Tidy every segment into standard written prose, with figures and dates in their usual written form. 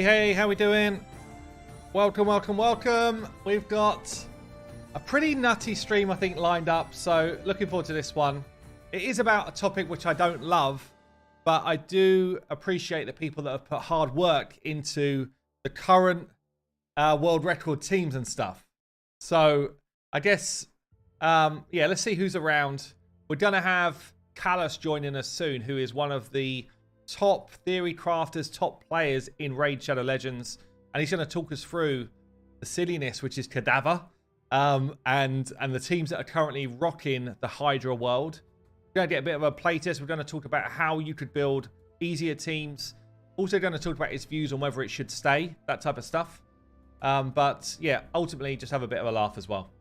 Hey, how we doing? Welcome. We've got a pretty nutty stream, I think, lined up, so looking forward to this one. It is about a topic which I don't love, but I do appreciate the people that have put hard work into the current world record teams and stuff. So I guess, yeah, let's see who's around. We're going to have Callous joining us soon, who is one of the top theory crafters, top players in Raid Shadow Legends, and he's going to talk us through the silliness, which is cadaver, and the teams that are currently rocking the Hydra world. We're going to get a bit of a playtest. We're going to talk about how you could build easier teams. Also going to talk about his views on whether it should stay, that type of stuff. But yeah, ultimately just have a bit of a laugh as well.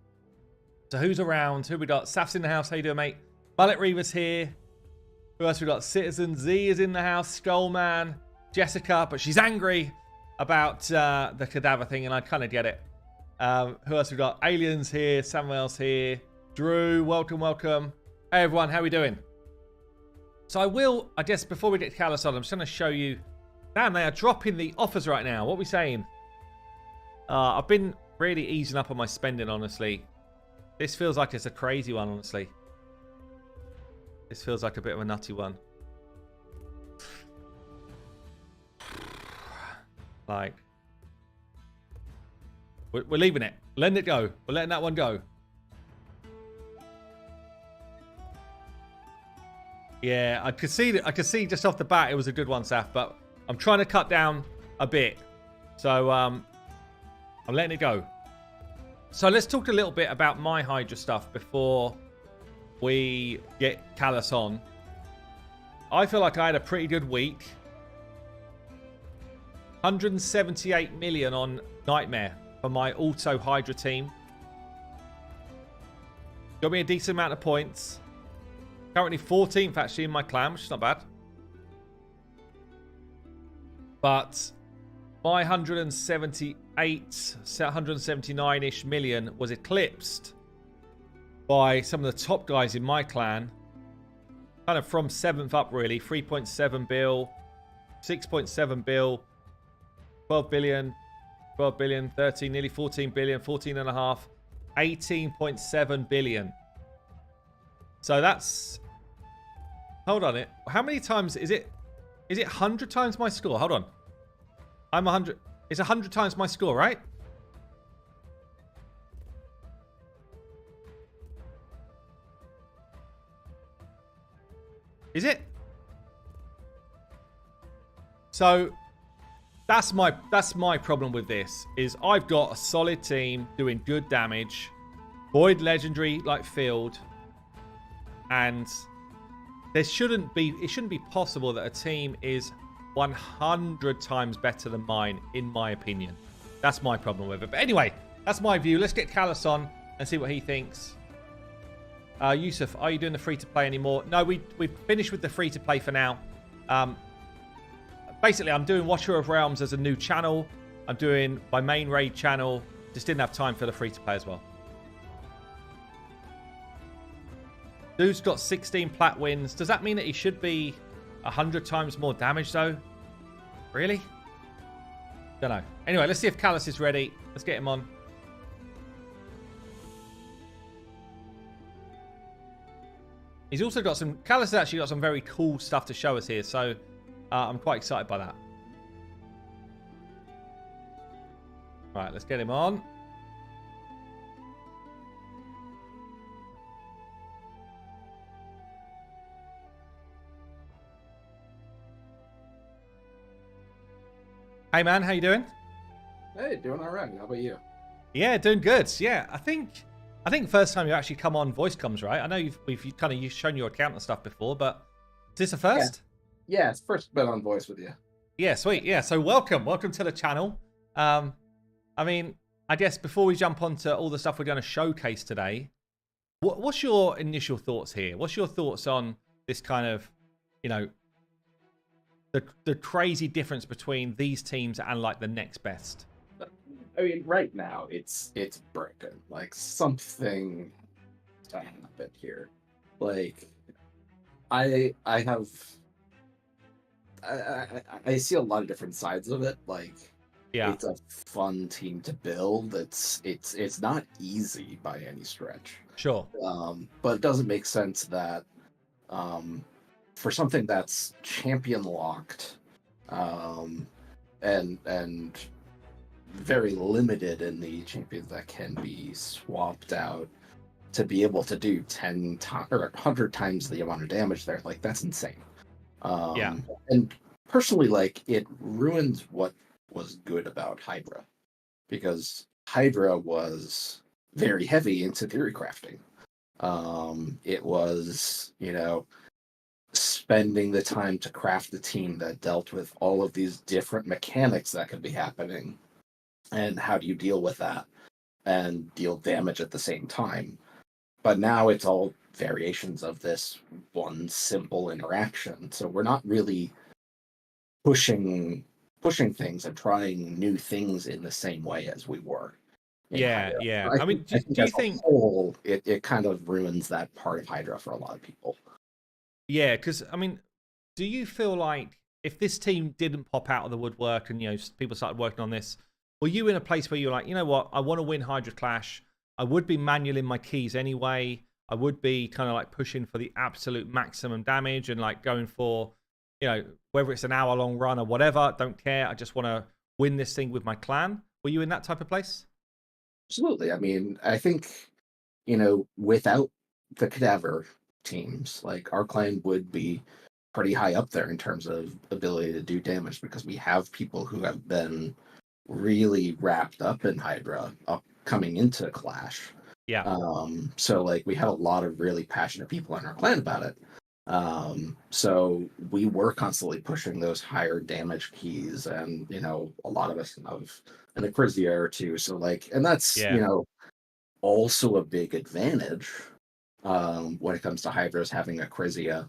So who's around? Who we got? Saf's in the house. How you doing, mate? Mullet Reaver's here. Who else we got? Citizen Z is in the house. Skullman, Jessica, but she's angry about the cadaver thing, and I kind of get it. Who else we got? Aliens here. Samuel's here. Drew, welcome. Hey everyone, how we doing? So I guess before we get to Callous on, I'm just going to show you. Damn, they are dropping the offers right now. What are we saying? I've been really easing up on my spending, honestly. This feels like it's a crazy one, honestly. This feels like a bit of a nutty one. Like, we're leaving it. Letting it go. We're letting that one go. Yeah, I could see just off the bat it was a good one, Saf, but I'm trying to cut down a bit. So I'm letting it go. So let's talk a little bit about my Hydra stuff before we get Callous on. I feel like I had a pretty good week. 178 million on Nightmare for my auto Hydra team. Got me a decent amount of points. Currently 14th actually in my clan, which is not bad. But my 179-ish million was eclipsed by some of the top guys in my clan. Kind of from 7th up, really. 3.7 bill, 6.7 bill, 12 billion, 13, nearly 14 billion, 14 and a half, 18.7 billion. So that's... Hold on. How many times is it? Is it 100 times my score? Hold on. I'm 100. It's 100 times my score, right? Is it? So that's my problem with this. Is I've got a solid team doing good damage, Void Legendary like field, and it shouldn't be possible that a team is 100 times better than mine, in my opinion. That's my problem with it. But anyway, that's my view. Let's get Callous on and see what he thinks. Yusuf, are you doing the free-to-play anymore? No, we've finished with the free-to-play for now. Basically, I'm doing Watcher of Realms as a new channel. I'm doing my main raid channel. Just didn't have time for the free-to-play as well. Dude's got 16 plat wins. Does that mean that he should be 100 times more damage, though? Really? Don't know. Anyway, let's see if Callous is ready. Let's get him on. He's also got some... Callous has actually got some very cool stuff to show us here, so I'm quite excited by that. Right, let's get him on. Hey man, how you doing? Hey, doing all right. How about you? Yeah, doing good. Yeah, I think first time you actually come on voice comes, right? I know you've kind of shown your account and stuff before, but is this a first? Yeah, it's first been on voice with you. Yeah, sweet. Yeah, so welcome to the channel. I mean, I guess before we jump onto all the stuff we're going to showcase today, what's your initial thoughts here? What's your thoughts on this kind of, you know, the crazy difference between these teams and like the next best? I mean, right now it's broken. Like something to happen here. Like I have I see a lot of different sides of it. Like, Yeah, it's a fun team to build. It's not easy by any stretch. sure. But it doesn't make sense that um, for something that's champion locked, um, and very limited in the champions that can be swapped out, to be able to do 10 times or 100 times the amount of damage there, like that's insane. Yeah, And personally, like, it ruins what was good about Hydra, because Hydra was very heavy into theory crafting. It was, spending the time to craft a team that dealt with all of these different mechanics that could be happening, and how do you deal with that and deal damage at the same time. But now it's all variations of this one simple interaction. So we're not really pushing things and trying new things in the same way as we were in yeah, Hydra. yeah. I I think mean, I do think you as a think? whole, it kind of ruins that part of Hydra for a lot of people. Yeah, because I mean, do you feel like if this team didn't pop out of the woodwork and people started working on this, were you in a place where you're like, you know what, I want to win Hydra Clash. I would be manualing my keys anyway. I would be kind of like pushing for the absolute maximum damage and like going for, whether it's an hour-long run or whatever. Don't care. I just want to win this thing with my clan. Were you in that type of place? Absolutely. I mean, I think, without the cadaver teams, like, our clan would be pretty high up there in terms of ability to do damage, because we have people who have been really wrapped up in Hydra up coming into Clash. Yeah, So like, we had a lot of really passionate people in our clan about it. So we were constantly pushing those higher damage keys, and a lot of us have an Acrizia or two. So like, and that's yeah. also a big advantage when it comes to Hydras having Acrizia.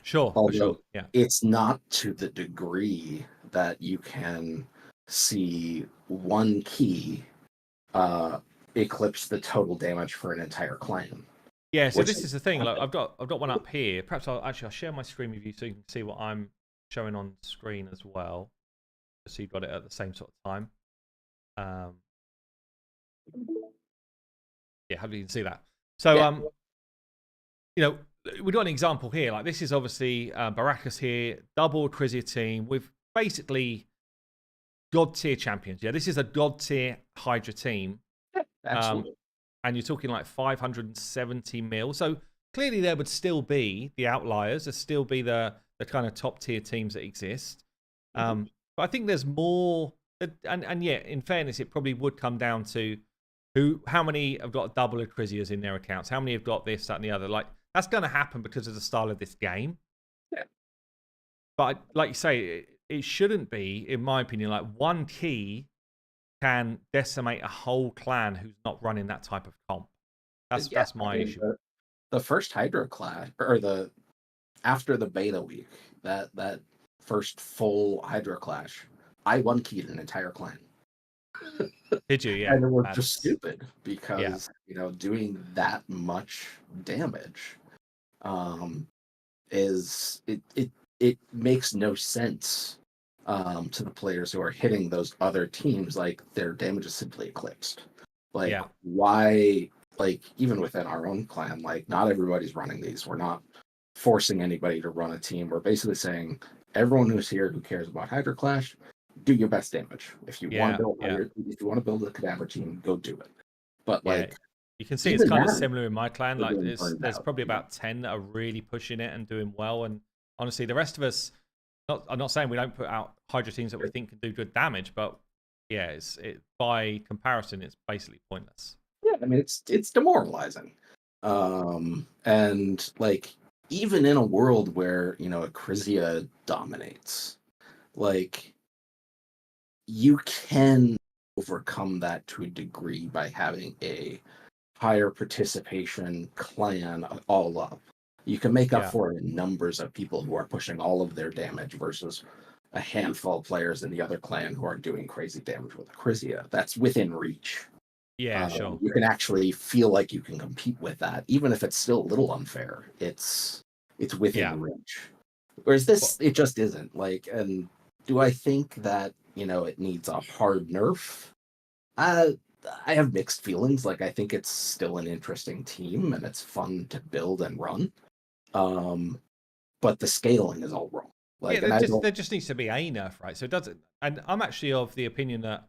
Sure, for Although sure. Yeah. it's not to the degree that you can see one key uh, eclipse the total damage for an entire clan. Yeah, so Which this is the thing. Like, I've got one up here. Perhaps I'll share my screen with you so you can see what I'm showing on screen as well. So you've got it at the same sort of time. Um, yeah, hopefully you can see that. So yeah, we've got an example here. Like, this is obviously Baracus here, double Trizia team with basically god tier champions. Yeah, this is a god tier Hydra team. Um, absolutely. and you're talking like 570 mil. So clearly there would still be the outliers. There still be the kind of top tier teams that exist. Mhm. But I think there's more. And yeah, in fairness, it probably would come down to how many have got double Acrisias in their accounts. How many have got this, that, and the other. Like, that's going to happen because of the style of this game. Yeah. But like you say, it shouldn't be, in my opinion, like one key can decimate a whole clan who's not running that type of comp. Yeah, That's I my mean, issue. the first Hydra class, or the after the beta week, that first full Hydra clash, I one keyed an entire clan. Did you? Yeah. And it was just That's stupid, yeah. because doing that much damage um is it makes no sense to the players who are hitting those other teams. Like, their damage is simply eclipsed. Like, Yeah. why? Like, even within our own clan, like, not everybody's running these. We're not forcing anybody to run a team. We're basically saying, everyone who's here who cares about Hydra Clash, do your best damage. If you want Yeah. to build Yeah. if you want to build a cadaver team, go do it. But Yeah. like, You can see it's even kind of that, similar in my clan. we're Like, getting burned there's out. probably about 10 that are really pushing it and doing well. And honestly, the rest of us, I'm not saying we don't put out Hydra teams that we think can do good damage, but yeah, by comparison, it's basically pointless. Yeah, I mean, it's demoralizing. And like, even in a world where Acrisia dominates, like, you can overcome that to a degree by having a higher participation clan all up. You can make up Yeah. for it in numbers of people who are pushing all of their damage versus a handful of players in the other clan who are doing crazy damage with Acrisia. That's within reach. Yeah, sure. You can actually feel like you can compete with that, even if it's still a little unfair. It's Yeah. within reach. Whereas Well, this, it just isn't. Like, and do I think that, it needs a hard nerf? Uh, I have mixed feelings. Like, I think it's still an interesting team and it's fun to build and run. Um, but the scaling is all wrong. yeah, Like, and I don't. there just needs to be a nerf, right? So it doesn't. And I'm actually of the opinion that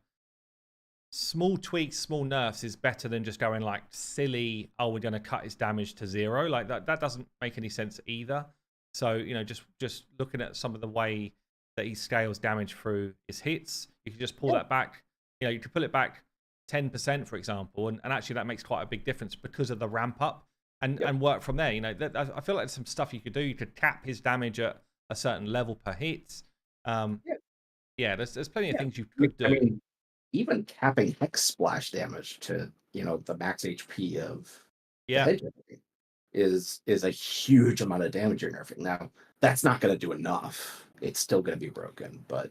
small tweaks, small nerfs is better than just going like silly. Oh, we're going to cut his damage to 0. Like that doesn't make any sense either. So just looking at some of the way that he scales damage through his hits, you can just pull that back. You could pull it back 10%, for example, and actually that makes quite a big difference because of the ramp up and work from there. I feel like there's some stuff you could do. You could cap his damage at a certain level per hit. Yeah, Yeah, there's plenty of yeah. things you could I do. mean, even capping hex splash damage to the max HP of the Yeah, head is a huge amount of damage you're nerfing. Now that's not going to do enough. It's still going to be broken, but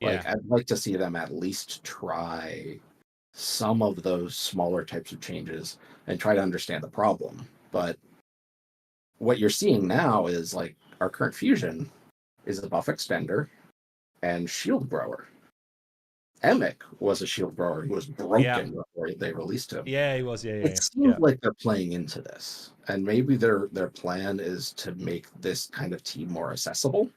like yeah. I'd like to see them at least try some of those smaller types of changes and try to understand the problem. But what you're seeing now is like our current fusion is a buff extender and shield grower. Emic was a shield grower who was Yeah. broken before they released him. Yeah, he was. Yeah, It yeah, seems yeah. like they're playing into this, and maybe their plan is to make this kind of team more accessible.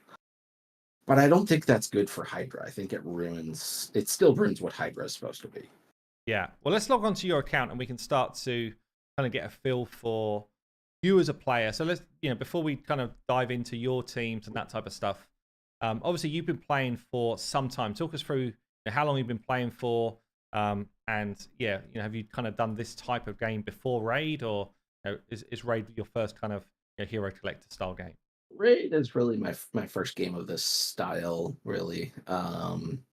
But I don't think that's good for Hydra. I think it still ruins what Hydra is supposed to be. Yeah. Well, let's log on to your account and we can start to kind of get a feel for you as a player. So let's, before we kind of dive into your teams and that type of stuff, obviously you've been playing for some time. Talk us through how long you've been playing for, and yeah, have you kind of done this type of game before Raid, or is Raid your first kind of hero collector style game? Raid is really my first game of this style, really. I'm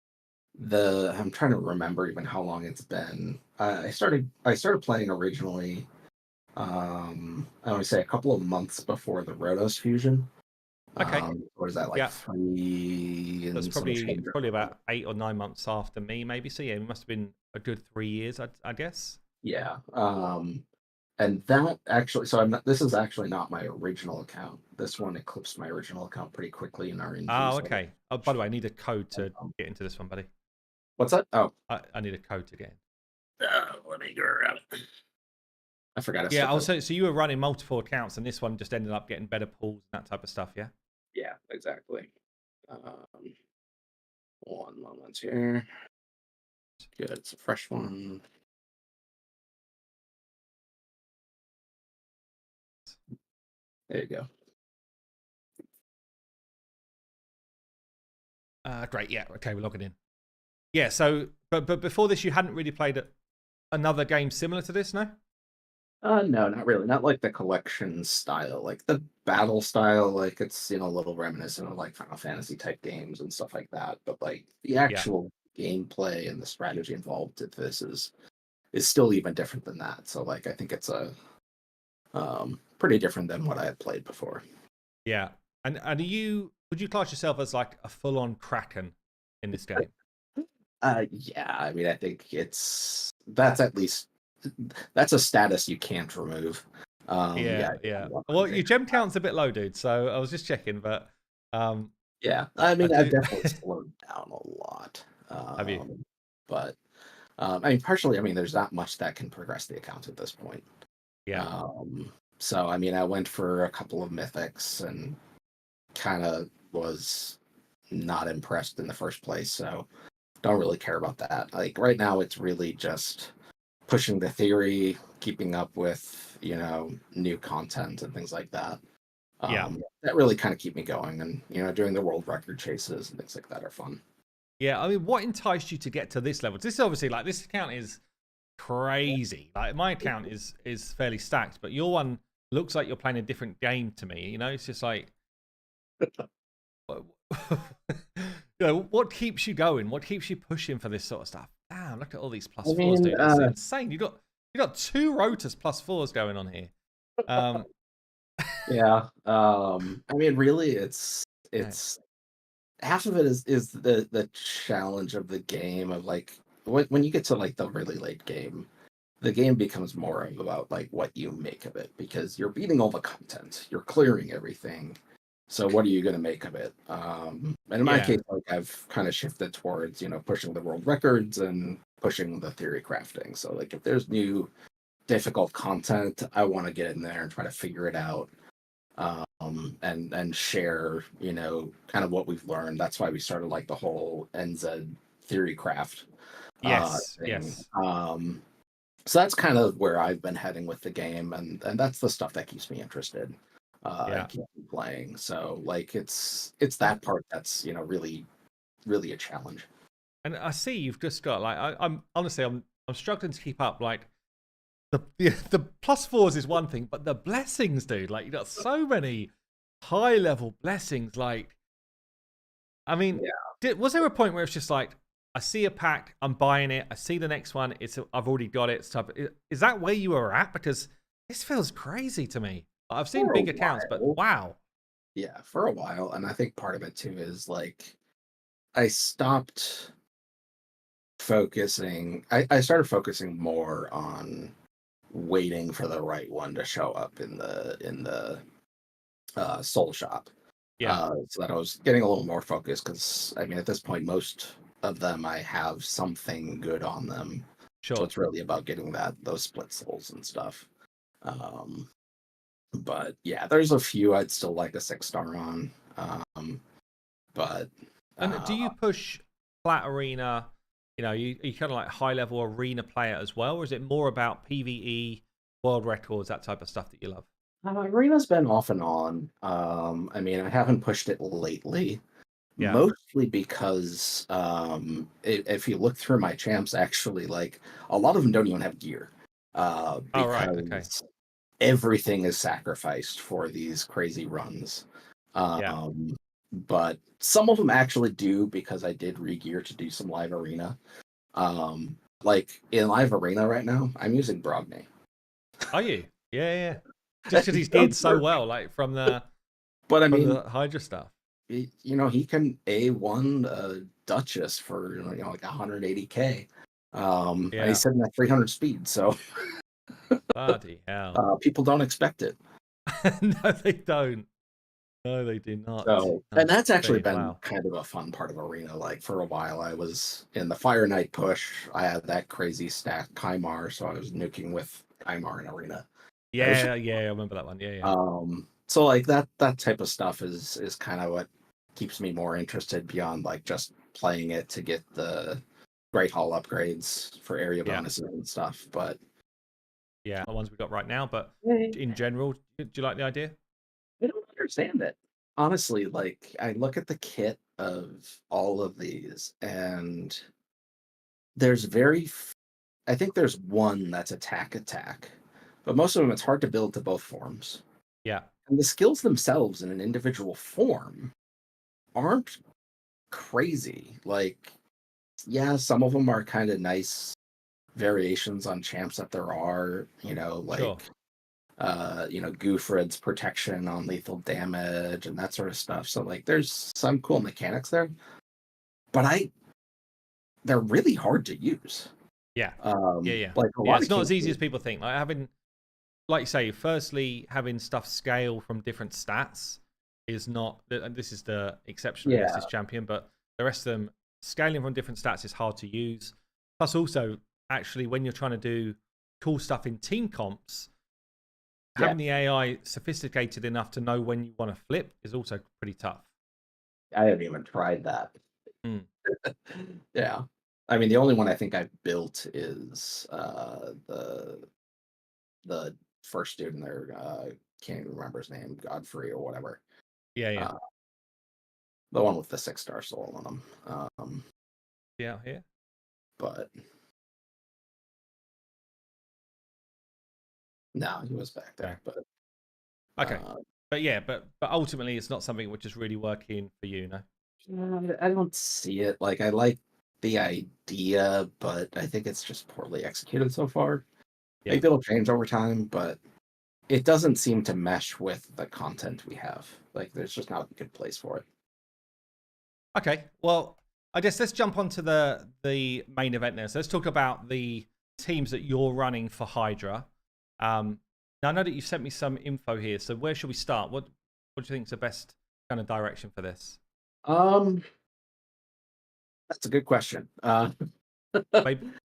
trying to remember even how long it's been. I started playing originally. I want to say a couple of months before the Rotos fusion. Okay. What is that, like Yeah. 3 That's and some change? probably about 8 or 9 months after me, maybe. So yeah, it must have been a good 3 years, I guess. Yeah. And that actually, so I'm not. This is actually not my original account. This one eclipsed my original account pretty quickly in RNG. Oh, So, okay. Oh, by the way, I need a code to um, get into this one, buddy. what's that? Oh, I need a code to get in. let me go around. I forgot to Yeah, set that. so you were running multiple accounts, and this one just ended up getting better pulls and that type of stuff. Yeah. Yeah, exactly. Um, 1 moment here. Good. It's a fresh one. There you go. Great. Yeah. Okay, we're logging in. Yeah. So, but before this, you hadn't really played another game similar to this, no? No, not really. Not like the collection style, like the battle style. Like it's a little reminiscent of like Final Fantasy type games and stuff like that. But like the Yeah. actual gameplay and the strategy involved in this is still even different than that. So like I think it's a pretty different than what I had played before. Yeah. And would you class yourself as like a full on Kraken in this game? Yeah, I mean I think that's at least that's a status you can't remove. Yeah, Yeah, yeah. Well, your 100. gem count's a bit low, dude. So I was just checking, but Yeah, I I mean I've do. definitely slowed down a lot. Have you? But I mean partially, I mean there's not much that can progress the account at this point. Yeah, So I mean I went for a couple of mythics and kind of was not impressed in the first place, so don't really care about that. Like right now it's really just pushing the theory, keeping up with, new content and things like that. yeah, That really kind of keep me going, and doing the world record chases and things like that are fun. yeah. I mean, what enticed you to get to this level? This is obviously like this account is crazy. Like my account is fairly stacked, but your one looks like you're playing a different game to me. It's just like, what keeps you going? What keeps you pushing for this sort of stuff? Damn, look at all these plus I fours, mean, dude. It's insane. You got 2 rotors +4s going on here. yeah. I mean, really, Yeah, it's half of it is the challenge of the game of like when you get to like the really late game, the game becomes more about like what you make of it because you're beating all the content, you're clearing everything, So what are you going to make of it? And in my Yeah. case, like I've kind of shifted towards, pushing the world records and pushing the theory crafting. So like if there's new difficult content, I want to get in there and try to figure it out. And share, kind of what we've learned. That's why we started like the whole NZ theory craft Yes. thing. Yes. So that's kind of where I've been heading with the game, and that's the stuff that keeps me interested. Yeah. And keep me playing. So like it's And that part that's really really a challenge. and I see you've just got like I'm honestly I'm struggling to keep up. Like the plus fours is one thing, but the blessings, dude. Like you got so many high level blessings. Like I mean, was there a point where it's just like I see a pack, I'm buying it. I see the next one, I've already got it. Stuff. Is that where you were at? Because this feels crazy to me. I've seen For a big accounts, but while, wow. yeah, for a while, and I think part of it too is like I stopped focusing. I started focusing more on waiting for the right one to show up in the soul shop. Yeah, So that I was getting a little more focused because I mean at this point most of them I have something good on them. So sure. it's really about getting those split souls and stuff. Um, but yeah, there's a few I'd still like a 6-star on. But And do uh, you push flat arena? You know, you kind of like high level arena player as well, or is it more about PVE, world records, that type of stuff that you love? Arena's been off and on. I mean, I haven't pushed it lately, Yeah. mostly because if you look through my champs, actually, like a lot of them don't even have gear, Oh right. Okay. because everything is sacrificed for these crazy runs. Yeah. Um, but some of them actually do because I did regear to do some live arena. Like in live arena right now, I'm using Brogni. Are you? Yeah. Yeah. Just because he's It does geared so work. well, like from the But I mean, Hydra stuff. he can A1 Duchess for like 180k. And Yeah. he's sitting at 300 speed, so Bloody hell. people don't expect it. No, they don't. No, they do not. So, and that's actually Insane. been Wow. kind of a fun part of arena. Like for a while, I was in the Fire Knight push. I had that crazy stack Kymar, so I was nuking with Kymar in arena. It was just, Yeah. Yeah. I remember that one. Yeah. Yeah. so like that type of stuff is kind of what keeps me more interested beyond like just playing it to get the Great Hall upgrades for area Yeah. bonuses and stuff. But Yeah. The ones we got right now, but I in general, do you like the idea? don't understand it. Honestly, like I look at the kit of all of these, and there's I think there's one that's attack, but most of them it's hard to build to both forms. Yeah. And the skills themselves in an individual form aren't crazy. Like, yeah, some of them are kind of nice variations on champs that there are, Sure. like Gufrid's protection on lethal damage and that sort of stuff. So like there's some cool mechanics there, but they're really hard to use. Yeah. Yeah. Yeah. Like a Yeah. lot It's of not as easy cases, as people think. Like having, like you say, firstly, having stuff scale from different stats is not. And this is the exception, I guess, yeah, this champion, but the rest of them scaling from different stats is hard to use. Plus, also, actually, when you're trying to do cool stuff in team comps, yeah. having the AI sophisticated enough to know when you want to flip is also pretty tough. I haven't even tried that. Mm. Yeah. I mean, the only one I think I've built is the first dude in there. Can't even remember his name, Godfrey or whatever. Yeah, yeah, Uh, the one with the 6-star soul on him. yeah, yeah. But no, he was back Okay, there. But okay, uh, but yeah, but ultimately, it's not something which is really working for you, no. I don't see it. Like I like the idea, but I think it's just poorly executed so far. Yeah. Maybe it'll change over time, but it doesn't seem to mesh with the content we have. Like there's just not a good place for it. Okay, well, I guess let's jump onto the main event now. So let's talk about the teams that you're running for Hydra. Now I know that you've sent me some info here. So where should we start? What do you think is the best kind of direction for this? Um, that's a good question.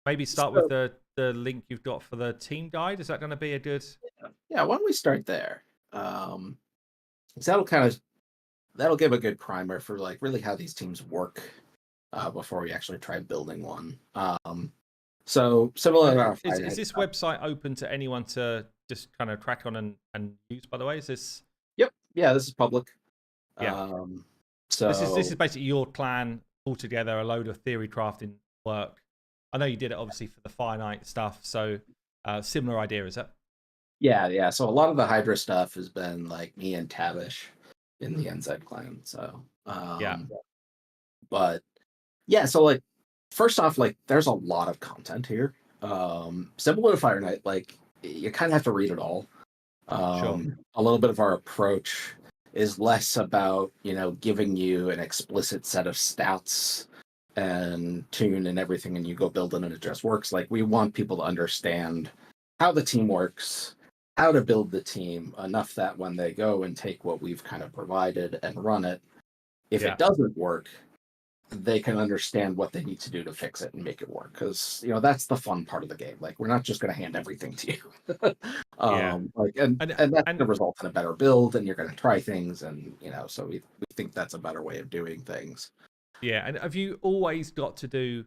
Maybe start with So the link you've got for the team guide. Is that going to be a good? yeah, why don't we start there? Um, 'Cause that'll give a good primer for like really how these teams work before we actually try building one. So similar And to our is finite this stuff. website open to anyone to just kind of crack on and use? By the way, is this? Yep, yeah, this is public. Yeah, Um, this is so basically your clan pulled together a load of theory crafting work. I know you did it obviously for the finite stuff, so similar idea, is that? yeah. So a lot of the Hydra stuff has been like me and Tavish in the NZ clan. So Yeah, but yeah, so like first off, like there's a lot of content here. Similar to Fire Knight, like you kind of have to read it all. sure. A little bit of our approach is less about, giving you an explicit set of stats and tune and everything, and you go build it and it just works. Like, we want people to understand how the team works, how to build the team, enough that when they go and take what we've kind of provided and run it, if Yeah, it doesn't work, they can understand what they need to do to fix it and make it work. Because that's the fun part of the game. Like, we're not just going to hand everything to you. yeah, Like, and and and that's going and to result in a better build, and you're going to try things, and so we think that's a better way of doing things. yeah, and have you always got to do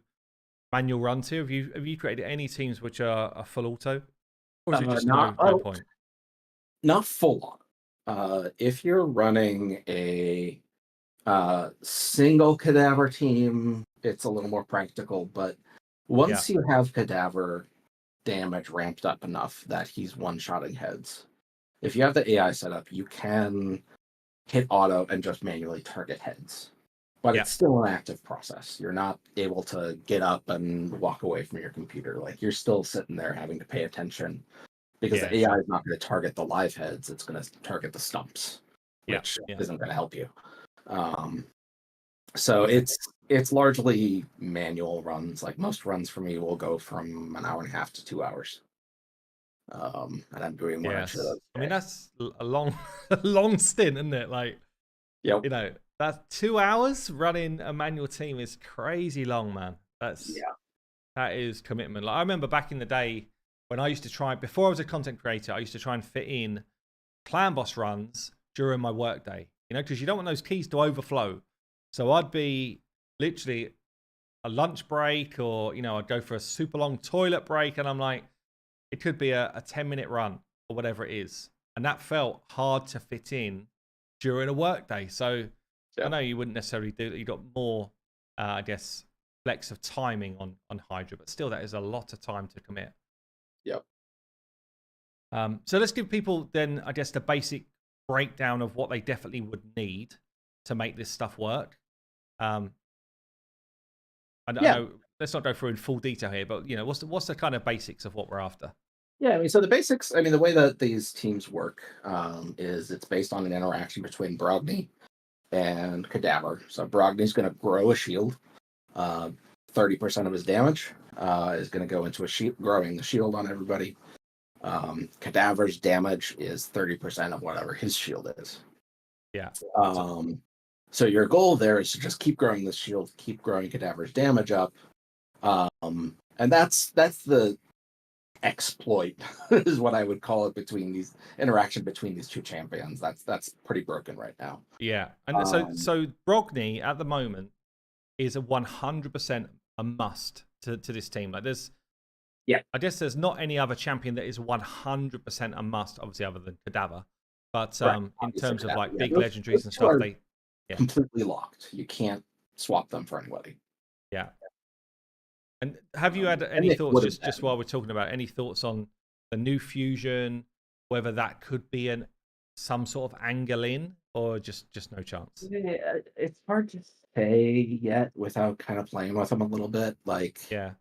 manual runs here? Have you created any teams which are full auto, or is it just Not no point? not full on. If you're running a single cadaver team, it's a little more practical. But Yeah, once you have cadaver damage ramped up enough that he's one-shotting heads, if you have the AI set up, you can hit auto and just manually target heads. But yeah, it's still an active process. You're not able to get up and walk away from your computer. Like, you're still sitting there having to pay attention because yeah, the AI sure. is not going to target the live heads. It's going to target the stumps, Yeah, which yeah. isn't going to help you. Um, so Okay. it's largely manual runs. Like, most runs for me will go from an hour and a half to 2 hours. And I'm doing one or two of Yes. those I a mean, day. that's a long, a long stint, isn't it? Like, Yep. that's 2 hours running a manual team is crazy long, man. Yeah. That is commitment. Like, I remember back in the day when I used to try, before I was a content creator, I used to try and fit in clan boss runs during my workday, because you don't want those keys to overflow. So I'd be literally a lunch break, or, I'd go for a super long toilet break, and I'm like, it could be a 10-minute run or whatever it is. And that felt hard to fit in during a workday. So I Yeah. know you wouldn't necessarily do that. You got more, I guess, flex of timing on Hydra, but still, that is a lot of time to commit. Yep. So let's give people then, I guess, the basic breakdown of what they definitely would need to make this stuff work. I Yeah. know, let's not go through in full detail here, but what's the kind of basics of what we're after? Yeah, I mean, so the basics, I mean, the way that these teams work is it's based on an interaction between Brogni and Cadaver. So Brogni's going to grow a shield. Uh, 30% of his damage is going to go into a shield, growing the shield on everybody. Cadaver's damage is 30% of whatever his shield is. Yeah. So, Um, so your goal there is to just keep growing the shield, keep growing Cadaver's damage up. And that's the exploit is what I would call it, between these interaction between these two champions. That's pretty broken right now. yeah. And so, Um, so Brogni at the moment is a 100% a must to this team. Like, yeah, I guess there's not any other champion that is 100% a must, obviously, other than Cadaver. But right. in Obviously, terms of Cadaver. like Yeah, big those legendaries and two stuff, are yeah, completely locked. You can't swap them for anybody. yeah. And have you had And any they thoughts, would have just been. while we're talking about, any thoughts on the new fusion, whether that could be some sort of angle in, or just no chance? Yeah, it's hard to say yet without kind of playing with them a little bit. Like, Yeah,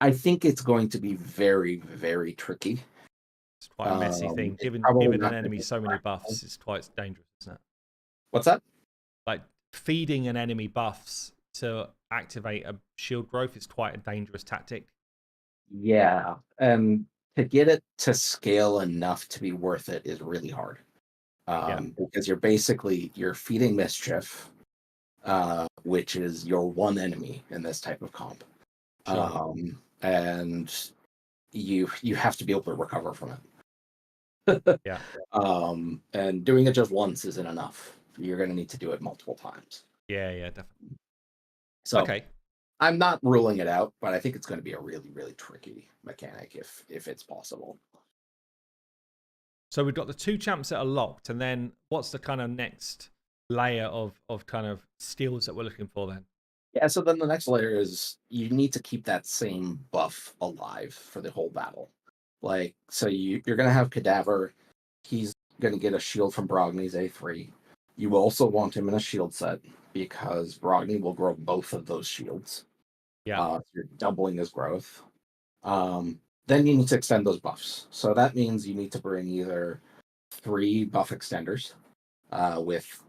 I think it's going to be very, very tricky. it's quite a messy thing. It's Giving probably an not going to enemy be so many practical. buffs is quite dangerous, isn't it? What's that? Like, feeding an enemy buffs to activate a shield growth is quite a dangerous tactic. Yeah, and to get it to scale enough to be worth it is really hard. Because you're feeding Mischief, which is your one enemy in this type of comp. Sure. And you have to be able to recover from it. Yeah. And doing it just once isn't enough. You're going to need to do it multiple times. Yeah, definitely. So Okay. I'm not ruling it out, but I think it's going to be a really, really tricky mechanic if it's possible. So we've got the 2 champs that are locked, and then what's the kind of next layer of kind of skills that we're looking for then? Yeah, so then the next layer is you need to keep that same buff alive for the whole battle. Like, so you're going to have Cadaver. He's going to get a shield from Brogni's A3. You also want him in a shield set because Brogni will grow both of those shields. Yeah. So you're doubling his growth. Then you need to extend those buffs. So that means you need to bring either 3 buff extenders with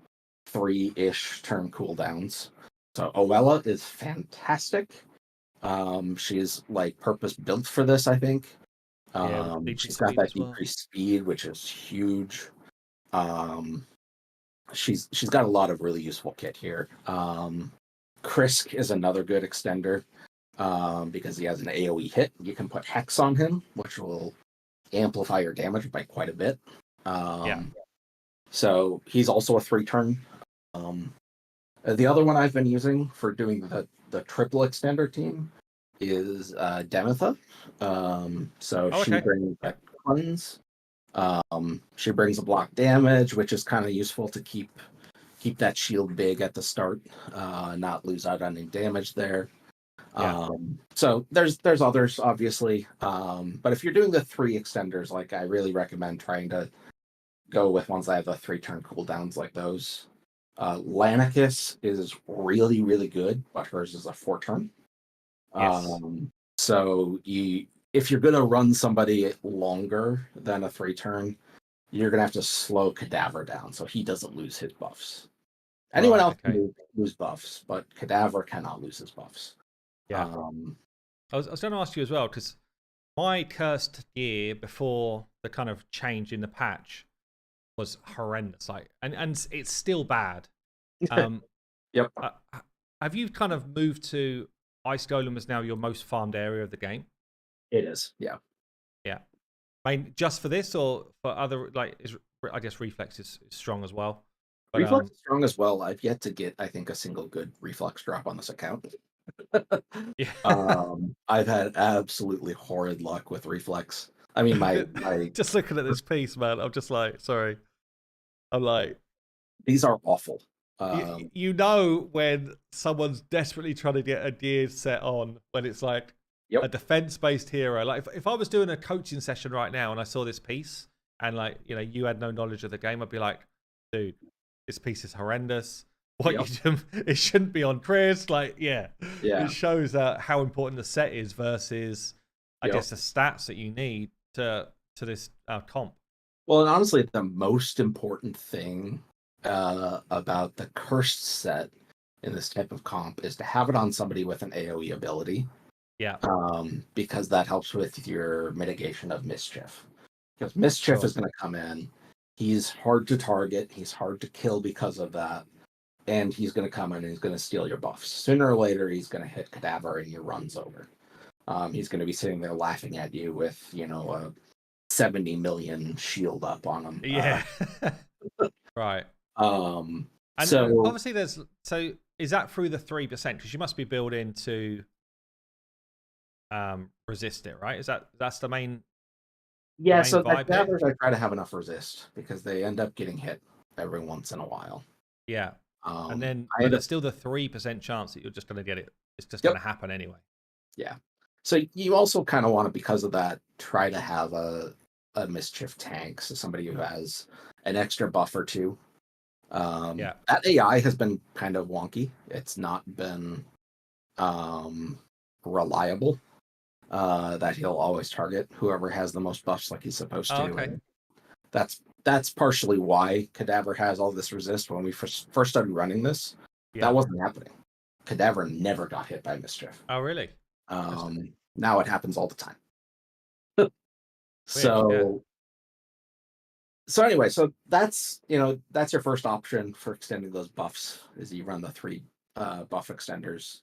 3-ish turn cooldowns. So Oella is fantastic. She's like purpose built for this, I think. Yeah, with decreased She's got speed that as well. decreased speed, which is huge. She's got a lot of really useful kit here. Krisk is another good extender because he has an AoE hit. You can put Hex on him, which will amplify your damage by quite a bit. Yeah. So he's also a 3-turn. The other one I've been using for doing the triple extender team is Demetha. So Oh, she okay. brings Yeah. tons. She brings a block damage, which is kind of useful to keep that shield big at the start, not lose out on any damage there. Yeah. So there's others obviously, but if you're doing the 3 extenders, like I really recommend trying to go with ones that have the 3-turn cooldowns like those. Lanicus is really, really good, but hers is a 4-turn. Yes. So if you're gonna run somebody longer than a 3-turn, you're gonna have to slow Cadaver down so he doesn't lose his buffs. Anyone Right. else Okay. can lose buffs, but Cadaver cannot lose his buffs. Yeah. Um, I was going to ask you as well, because my cursed gear before the kind of change in the patch was horrendous. Like, and it's still bad. Um, yep, uh, have you kind of moved to Ice Golem as now your most farmed area of the game? it is. Yeah. Yeah. I mean, just for this or for other, like, I guess Reflex is strong as well. But Reflex is strong as well. I've yet to get, I think, a single good reflex drop on this account. yeah. I've had absolutely horrid luck with reflex. I mean, my Just looking at this piece, man, I'm just like, sorry. I'm like, these are awful. you know when someone's desperately trying to get a gear set on when it's like Yep. a defense-based hero. Like if I was doing a coaching session right now and I saw this piece and like you had no knowledge of the game, I'd be like, dude, this piece is horrendous. What Yep. you do, it shouldn't be on Chris. Like, yeah, Yeah. it shows how important the set is versus, I Yep. guess, the stats that you need to this comp. Well, and honestly, the most important thing about the cursed set in this type of comp is to have it on somebody with an AoE ability. Yeah, Because that helps with your mitigation of mischief. Because mischief sure. is going to come in. He's hard to target. He's hard to kill because of that. And he's going to come in and he's going to steal your buffs. Sooner or later, he's going to hit Cadaver and your run's over. He's going to be sitting there laughing at you with, a 70 million shield up on him. Yeah, right. And So obviously, so is that through the 3%? Because you must be building to resist it, right? That's the main yeah, so the vibe here? Cadavers I try to have enough resist because they end up getting hit every once in a while. Yeah, and then I but end up there's still the 3% chance that you're just going to get it. It's just going Yep. to happen anyway. Yeah. So you also kind of want to, because of that, try to have a mischief tank, so somebody who has an extra buff or two. Yeah, That AI has been kind of wonky. It's not been reliable. That he'll always target whoever has the most buffs like he's supposed oh, to. okay. And that's partially why Cadaver has all this resist. When we first started running this, Yeah. that wasn't happening. Cadaver never got hit by mischief. Oh, really? Interesting. Now it happens all the time. Weird. Yeah. So So anyway, so that's that's your first option for extending those buffs is you run the 3 buff extenders.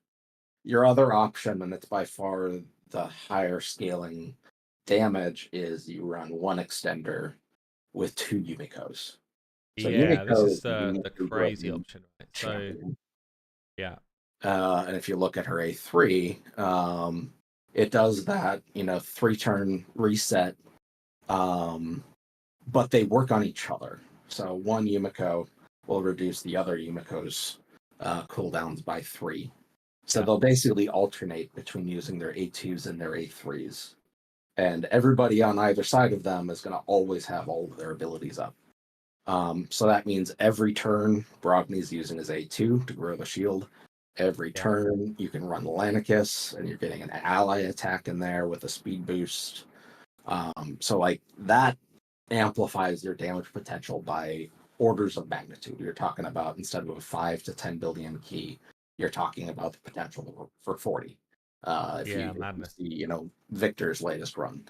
Your other option, and it's by far the higher scaling damage, is you run 1 extender with 2 Yumikos. So Yeah, this Yumiko is is a the uniquely crazy broken option, right? So champion. yeah, And if you look at her A3, it does that, 3-turn reset, but they work on each other. So one Yumiko will reduce the other Yumiko's cooldowns by 3. So yeah, they'll basically alternate between using their A2s and their A3s. And everybody on either side of them is going to always have all of their abilities up. So that means every turn, Brogny's using his A2 to grow the shield. Every yeah, turn, you can run Lanicus, and you're getting an ally attack in there with a speed boost. So like that amplifies your damage potential by orders of magnitude. You're talking about, instead of a 5 to 10 billion key, you're talking about the potential for 40. If yeah, you madness. see, Victor's latest run.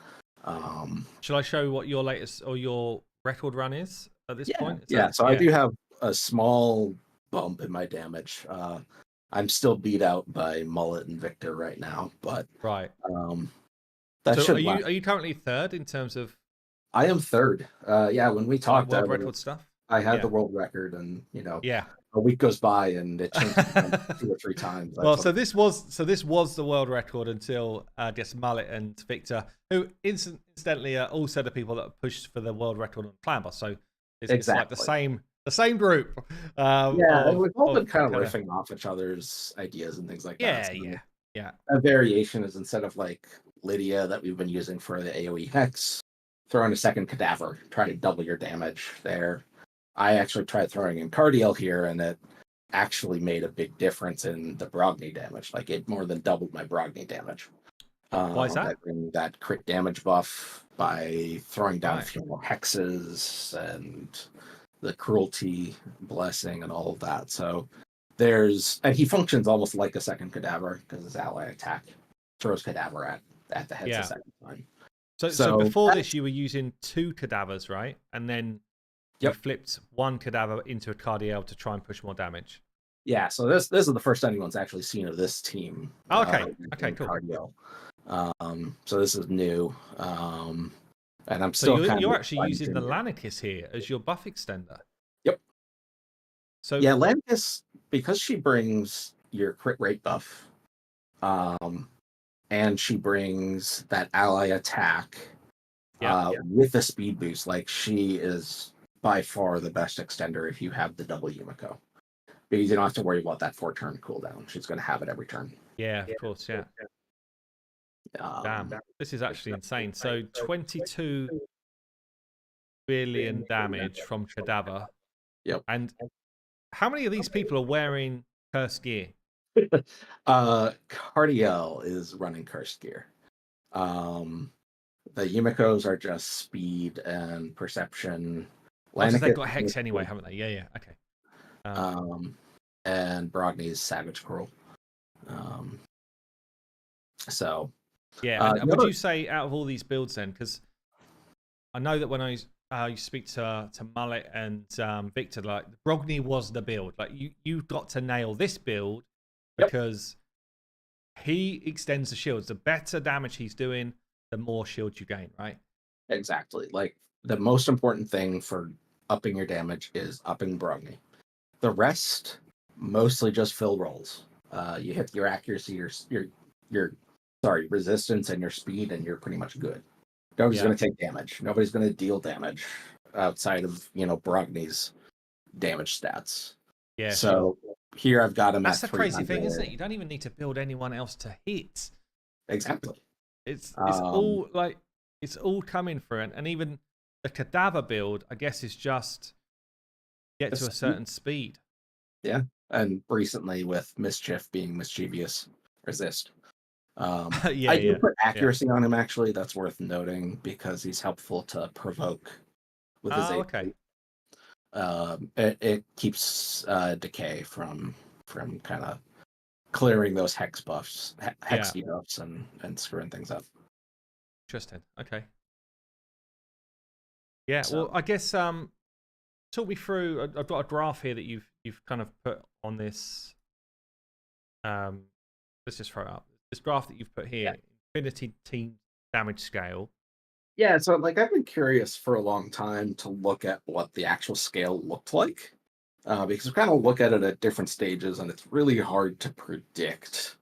Um, Shall I show what your latest or your record run is at this yeah, point? Is yeah. that So I yeah, do have a small bump in my damage. I'm still beat out by Mullet and Victor right now, but right. um, that So are should you last. are you currently third in terms of I am third. Yeah, when we like talked, world record stuff? I had the Yeah, world record, and yeah. a week goes by and it changes again 2 or 3 times. Well, That's so this was the world record until I guess Mullet and Victor, who incidentally are also the people that pushed for the world record on Clan Boss. So it's like the exactly. same group Yeah, and of we've all of been kind of kind of riffing off each other's ideas and things like that. yeah, So yeah, yeah, a variation is, instead of like Lydia that we've been using for the AoE hex, throw in a second cadaver, try to double your damage there. I actually tried throwing in Cardiel here, and it actually made a big difference in the Brogny damage. Like, it more than doubled my Brogny damage. Why is By that? bringing that crit damage buff, by throwing down a Right. few more hexes, and the cruelty blessing and all of that. So and he functions almost like a second cadaver because his ally attack throws cadaver at the heads a Yeah. second time. So So before this, that's, you were using 2 cadavers, right? And then you yep. flipped 1 cadaver into a Cardiel to try and push more damage. Yeah, so this is the first anyone's actually seen of this team Oh, okay. Okay. in Cool. cardio. So this is new, and I'm So still kind you're of actually fine using the tuning it. Lanicus here as your buff extender. Yep. So Yeah, Lanicus, because she brings your crit rate buff, um, and she brings that ally attack yeah, with the speed boost. Like, she is by far the best extender if you have the double Yumiko, because you don't have to worry about that 4-turn cooldown. She's going to have it every turn. yeah, of course, yeah. Damn, Um, this is actually insane. So 22 billion damage from cadaver, yep. and how many of these people are wearing cursed gear? Cardiel is running cursed gear. The Yumikos are just speed and perception. Oh, because they've Lanicus got is hex anyway, haven't they? Yeah, yeah. Okay. and Brogny's Savage Cruel. Um, so Yeah, and the would other, you say out of all these builds then, because I know that when I you speak to Mullet and Victor, like Brogny was the build. Like you got to nail this build yep, because he extends the shields. The better damage he's doing, the more shields you gain, right? exactly. Like, the most important thing for upping your damage is upping Brogny. The rest mostly just fill rolls. You hit your accuracy, your resistance, and your speed, and you're pretty much good. Nobody's Yeah, going to take damage. Nobody's going to deal damage outside of Brogny's damage stats. yeah, sure. So here I've got him That's at the crazy thing, isn't it? 300. You don't even need to build anyone else to hit. Exactly. It's Um, all like it's all coming through, and even the cadaver build, I guess, is just get to a certain speed. yeah. And recently, with Mischief being mischievous, resist. Yeah, I do yeah, put yeah. accuracy on him, actually. That's worth noting because he's helpful to provoke with his Oh, A. okay. It keeps decay from kind of clearing those hex buffs, hex Yeah, debuffs, and screwing things up. interesting. Okay. Yeah. So Well, I guess talk me through. I've got a graph here that you've kind of put on this. Let's just throw it up. This graph that you've put yeah, here, Infinity Team Damage Scale. yeah. So like I've been curious for a long time to look at what the actual scale looked like, because we kind of look at it at different stages, and it's really hard to predict.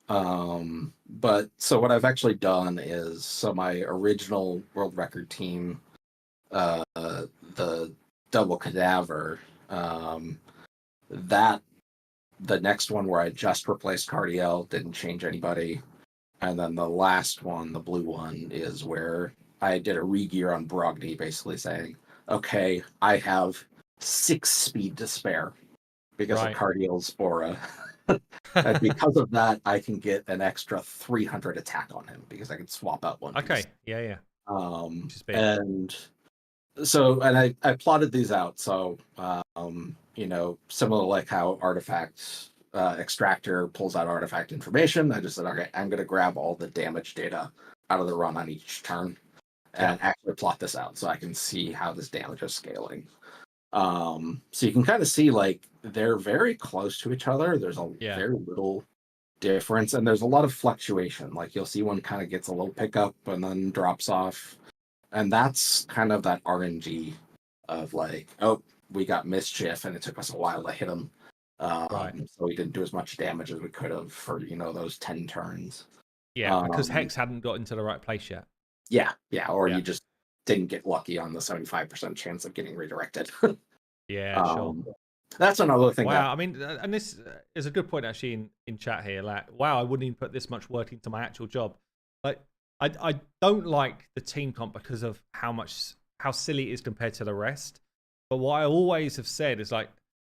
But so what I've actually done is so my original world record team, the double cadaver, that the next one where I just replaced Cardiel didn't change anybody. And then the last one, the blue one, is where I did a regear on Brogni, basically saying, okay, I have 6 speed to spare because of Right. Cardiel's aura. And because of that, I can get an extra 300 attack on him because I can swap out one piece. Okay. Yeah. Yeah. Which is big. And so, and I plotted these out. So, similar to like how artifact extractor pulls out artifact information, I just said, okay, I'm going to grab all the damage data out of the run on each turn Yeah. and actually plot this out so I can see how this damage is scaling. So you can kind of see like they're very close to each other. There's a Yeah. very little difference, and there's a lot of fluctuation. Like you'll see one kind of gets a little pickup and then drops off, and that's kind of that RNG of like, oh, we got mischief, and it took us a while to hit him, Right. so we didn't do as much damage as we could have for those 10 turns. Yeah. Because Um, Hex hadn't got into the right place yet. yeah, or Yeah. you just didn't get lucky on the 75% chance of getting redirected. Yeah. Sure. um, that's another thing that Wow, I mean, and this is a good point actually in chat here. Like, wow, I wouldn't even put this much work into my actual job. Like, I don't like the team comp because of how silly it is compared to the rest. But what I always have said is like,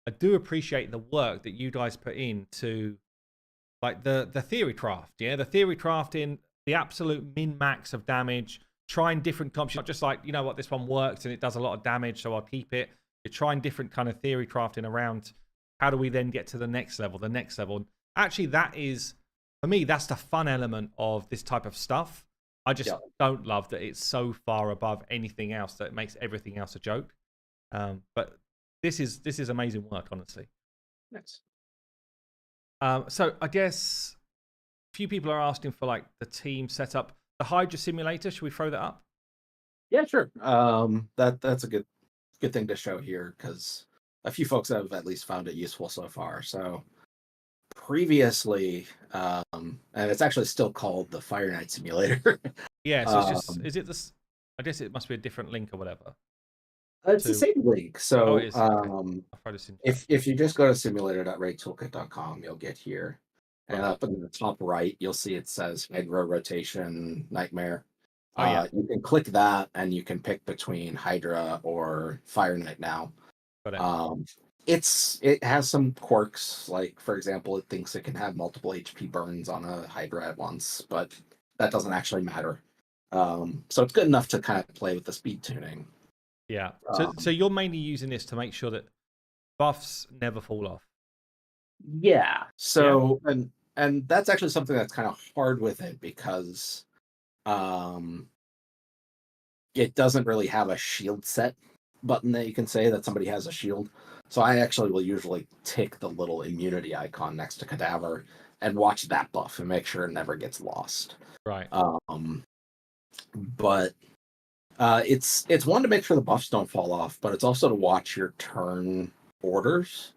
I do appreciate the work that you guys put into like the theory craft. Yeah, the theory crafting, the absolute min max of damage, trying different comps. You're not just like, you know what, this one works and it does a lot of damage, so I'll keep it. You're trying different kind of theory crafting around how do we then get to the next level, the next level. And actually, that is, for me, that's the fun element of this type of stuff. I just yeah. don't love that it's so far above anything else that it makes everything else a joke. But this is amazing work, honestly. Nice. So I guess a few people are asking for like the team setup. The Hydra simulator, should we throw that up? Yeah, sure. That's a good thing to show here because a few folks have at least found it useful so far. So previously, and it's actually still called the Fire Knight Simulator. Yeah, so it's just, um, is it this? I guess it must be a different link or whatever. it's the To same link. Oh, it So is. Okay, I'll throw this in chat. if you just go to simulator.raidtoolkit.com, you'll get here. Got And it. up in the top right, you'll see it says Hydra Rotation Nightmare. Oh yeah, You can click that and you can pick between Hydra or Fire Knight now. got it. Um, it has some quirks, like for example, it thinks it can have multiple HP burns on a Hydra at once, but that doesn't actually matter. So it's good enough to kind of play with the speed tuning. Yeah. So Um, you're mainly using this to make sure that buffs never fall off. yeah. Yeah. So and that's actually something that's kind of hard with it because um it doesn't really have a shield set button that you can say that somebody has a shield. So I actually will usually tick the little immunity icon next to cadaver and watch that buff and make sure it never gets lost. Right. But it's one to make sure the buffs don't fall off, but it's also to watch your turn orders.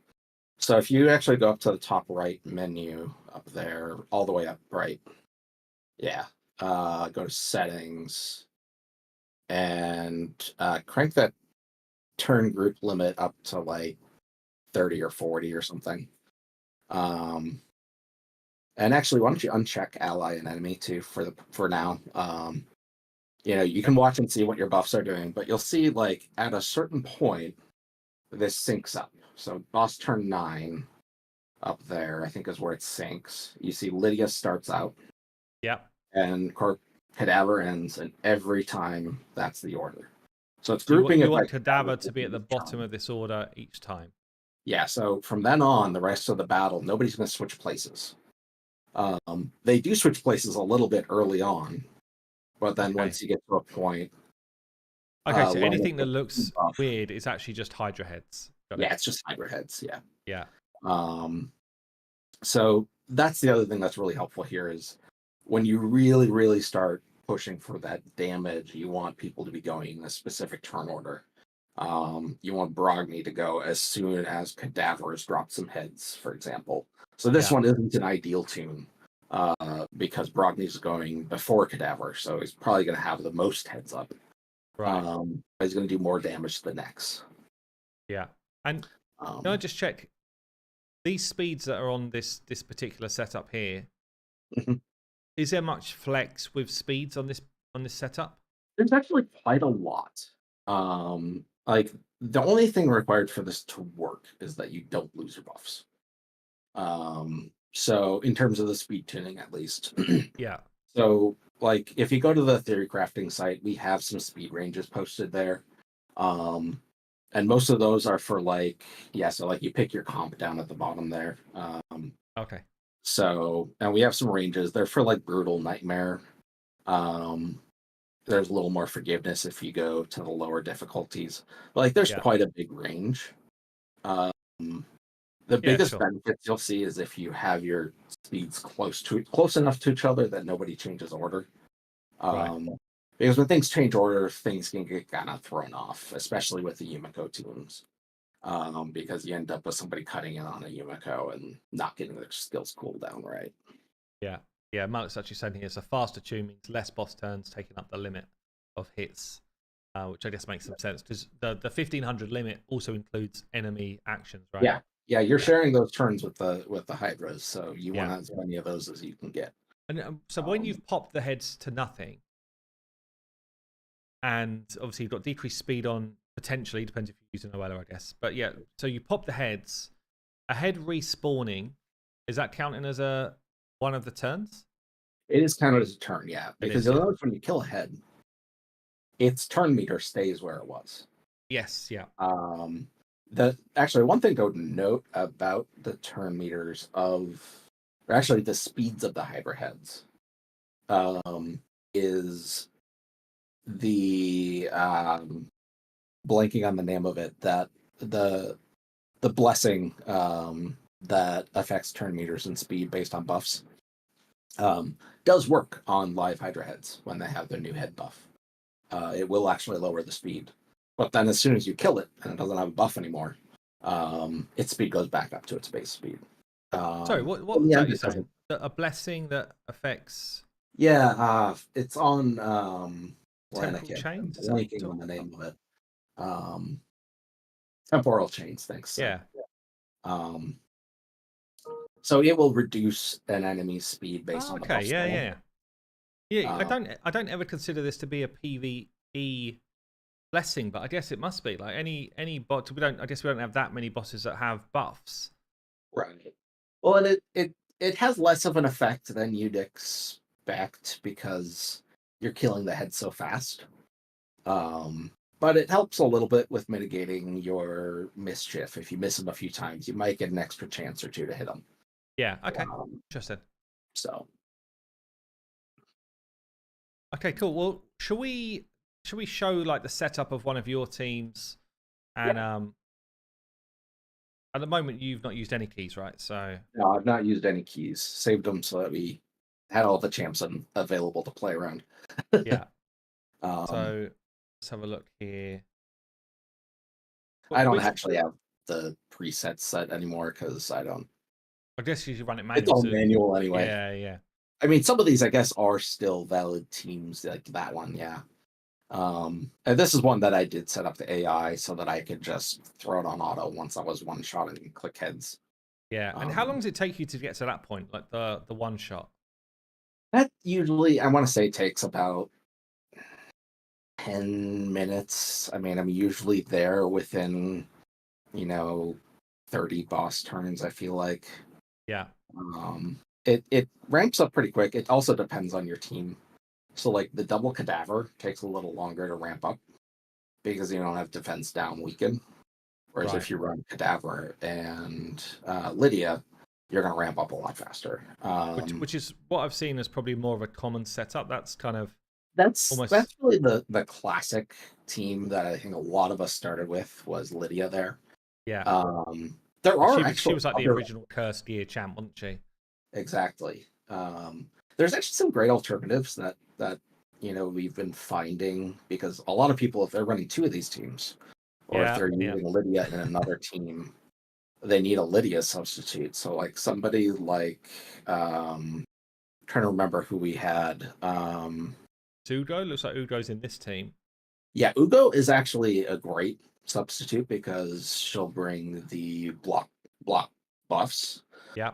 So if you actually go up to the top right menu up there, all the way up right, yeah, go to settings and crank that turn group limit up to like 30 or 40 or something. And actually, why don't you uncheck ally and enemy too for now? You can watch and see what your buffs are doing, but you'll see like at a certain point this syncs up. So boss turn 9 up there, I think is where it syncs. You see Lydia starts out Yeah. and Cadaver ends, and every time that's the order. So it's So grouping you it want by Cadaver Cadaver to be at the each bottom turn. of this order each time. Yeah, so from then on, the rest of the battle, nobody's going to switch places. They do switch places a little bit early on, but then Okay. once you get to a point, Okay, so level anything that of looks buff. weird is actually just Hydra heads. Got it. Yeah, it's just Hydra heads. Yeah. Yeah. So that's the other thing that's really helpful here is when you really, really start pushing for that damage, you want people to be going in a specific turn order. You want Brogni to go as soon as Cadavers drop some heads, for example. So this Yeah. one isn't an ideal tune because Brogni's going before Cadaver, so he's probably going to have the most heads up. Right. He's going to do more damage to the necks. Yeah. And can I just check these speeds that are on this particular setup here? Mhm. Is there much flex with speeds on this setup? There's actually quite a lot. Like the only thing required for this to work is that you don't lose your buffs. So in terms of the speed tuning, at least. Yeah. So like if you go to the theory crafting site, we have some speed ranges posted there. And most of those are for like, yeah, so like you pick your comp down at the bottom there. Okay. So and we have some ranges. They're for like brutal nightmare. Um there's a little more forgiveness if you go to the lower difficulties. But like there's Yeah. quite a big range. Um, the Yeah, biggest sure. benefits you'll see is if you have your speeds close enough to each other that nobody changes order. Right. Because when things change order, things can get kind of thrown off, especially with the Yumiko teams. Because you end up with somebody cutting in on a Yumiko and not getting their skills cooled down right. Yeah. Yeah, Malik's actually saying here, so faster tune means less boss turns, taking up the limit of hits, which I guess makes some sense because the 1500 limit also includes enemy actions, right? Yeah, you're sharing those turns with the Hydras, so you Yeah. want as many of those as you can get. And so when you've popped the heads to nothing, and obviously you've got decreased speed on potentially, depends if you're using a Noella, I guess. But yeah, so you pop the heads, a head respawning, is that counting as one of the turns? It is counted as a turn, yeah, It because is, you'll yeah. notice when you kill a head, its turn meter stays where it was. Yes, yeah. The actually one thing to note about the turn meters or actually the speeds of the Hydra heads, is the blanking on the name of it that the blessing that affects turn meters and speed based on buffs does work on live Hydra heads when they have their new head buff. It will actually lower the speed. But then as soon as you kill it and it doesn't have a buff anymore, its speed goes back up to its base speed. Sorry, what was that you're saying? A blessing that affects... Yeah, it's on temporal chains? I'm blanking on the name of it. Temporal chains, thanks. Yeah. So it will reduce an enemy's speed based on the buff. Yeah, I don't ever consider this to be a PvE blessing, but I guess it must be. Like any bot, I guess we don't have that many bosses that have buffs. Right. Well, and it has less of an effect than you'd expect because you're killing the head so fast. But it helps a little bit with mitigating your mischief. If you miss them a few times, you might get an extra chance or two to hit them. Yeah. Okay. Interesting. So. Okay. Cool. Well, should we show like the setup of one of your teams? And at the moment, you've not used any keys, right? So. No, I've not used any keys. Saved them so that we had all the champs available to play around. Yeah. So let's have a look here. I don't actually have the presets set anymore because I don't. I guess you should run it manually. It's all manual anyway. Yeah. I mean, some of these, I guess, are still valid teams, like that one, yeah. And this is one that I did set up the AI so that I could just throw it on auto once I was one shot and click heads. Yeah. And how long does it take you to get to that point, like the one shot? That usually, I want to say, takes about 10 minutes. I mean, I'm usually there within, 30 boss turns, I feel like. Yeah. It ramps up pretty quick. It also depends on your team. So like the double cadaver takes a little longer to ramp up because you don't have defense down weaken. Whereas if you run cadaver and Lydia, you're going to ramp up a lot faster. Which is what I've seen as probably more of a common setup. That's kind of Almost. that's really the classic team that I think a lot of us started with was Lydia there. Yeah. There are She actually was like the other original cursed gear champ, wasn't she? exactly. There's actually some great alternatives that we've been finding because a lot of people, if they're running two of these teams, or if Yeah. they're Yeah. using Lydia in another team, they need a Lydia substitute. So like somebody like trying to remember who we had. Ugo looks like Ugo's in this team. Yeah, Ugo is actually a great substitute because she'll bring the block buffs Yeah.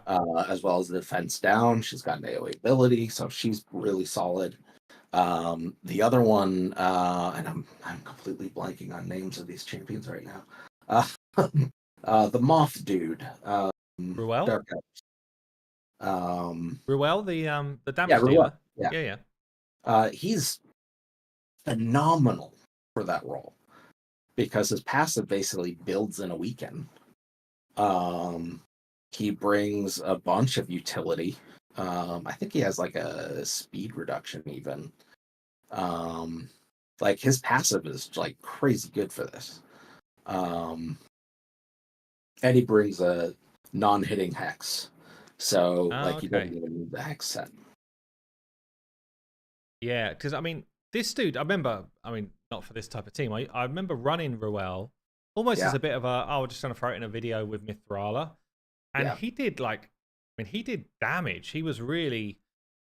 as well as the defense down. She's got an AoE ability, so she's really solid. The other one, and I'm completely blanking on names of these champions right now. The Moth dude, Ruel. Dark Elves. Ruel, the Yeah, damage Ruel. dealer. Yeah, Yeah. he's phenomenal for that role because his passive basically builds in a weekend. He brings a bunch of utility. I think he has like a speed reduction even. Like his passive is like crazy good for this. And he brings a non-hitting hex. So Oh, like he doesn't okay. even need the hex set. Yeah, because I mean, this dude, I remember, I mean, not for this type of team. I remember running Ruel almost as Yeah, a bit of a, oh, we're just trying to throw it in a video with Mithrala. And yeah. he did like, I mean, he did damage. He was really,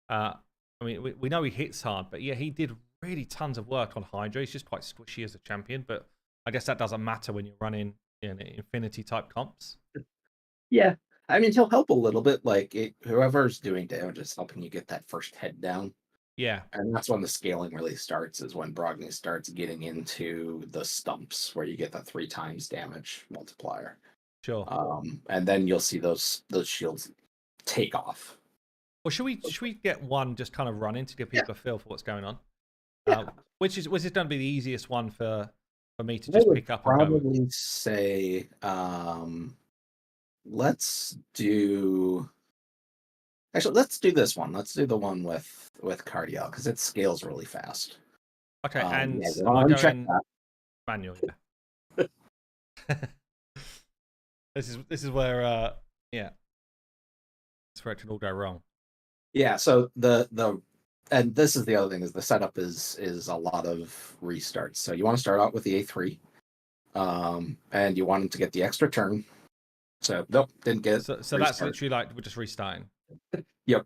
I mean, we know he hits hard, but yeah, he did really tons of work on Hydra. He's just quite squishy as a champion, but I guess that doesn't matter when you're running infinity type comps. Yeah. I mean he'll help a little bit, like whoever's doing damage is helping you get that first head down. Yeah, And that's when the scaling really starts, is when Brogni starts getting into the stumps where you get the 3 times damage multiplier. sure. And then you'll see those shields take off. Well, should we get one just kind of running to give Yeah, people a feel for what's going on? yeah. Which is going to be the easiest one for me to I just would pick up and go with. probably say let's do let's do this one. Let's do the one with Cardiel because it scales really fast. Okay, and Yeah, am I let me check going that. manual? Yeah. This is where yeah, it's where it can all go wrong. Yeah, so the and this is the other thing, is the setup is a lot of restarts. So you want to start out with the A3, and you want him to get the extra turn. So nope, didn't get So that's restart. literally like we're just restarting. Yep.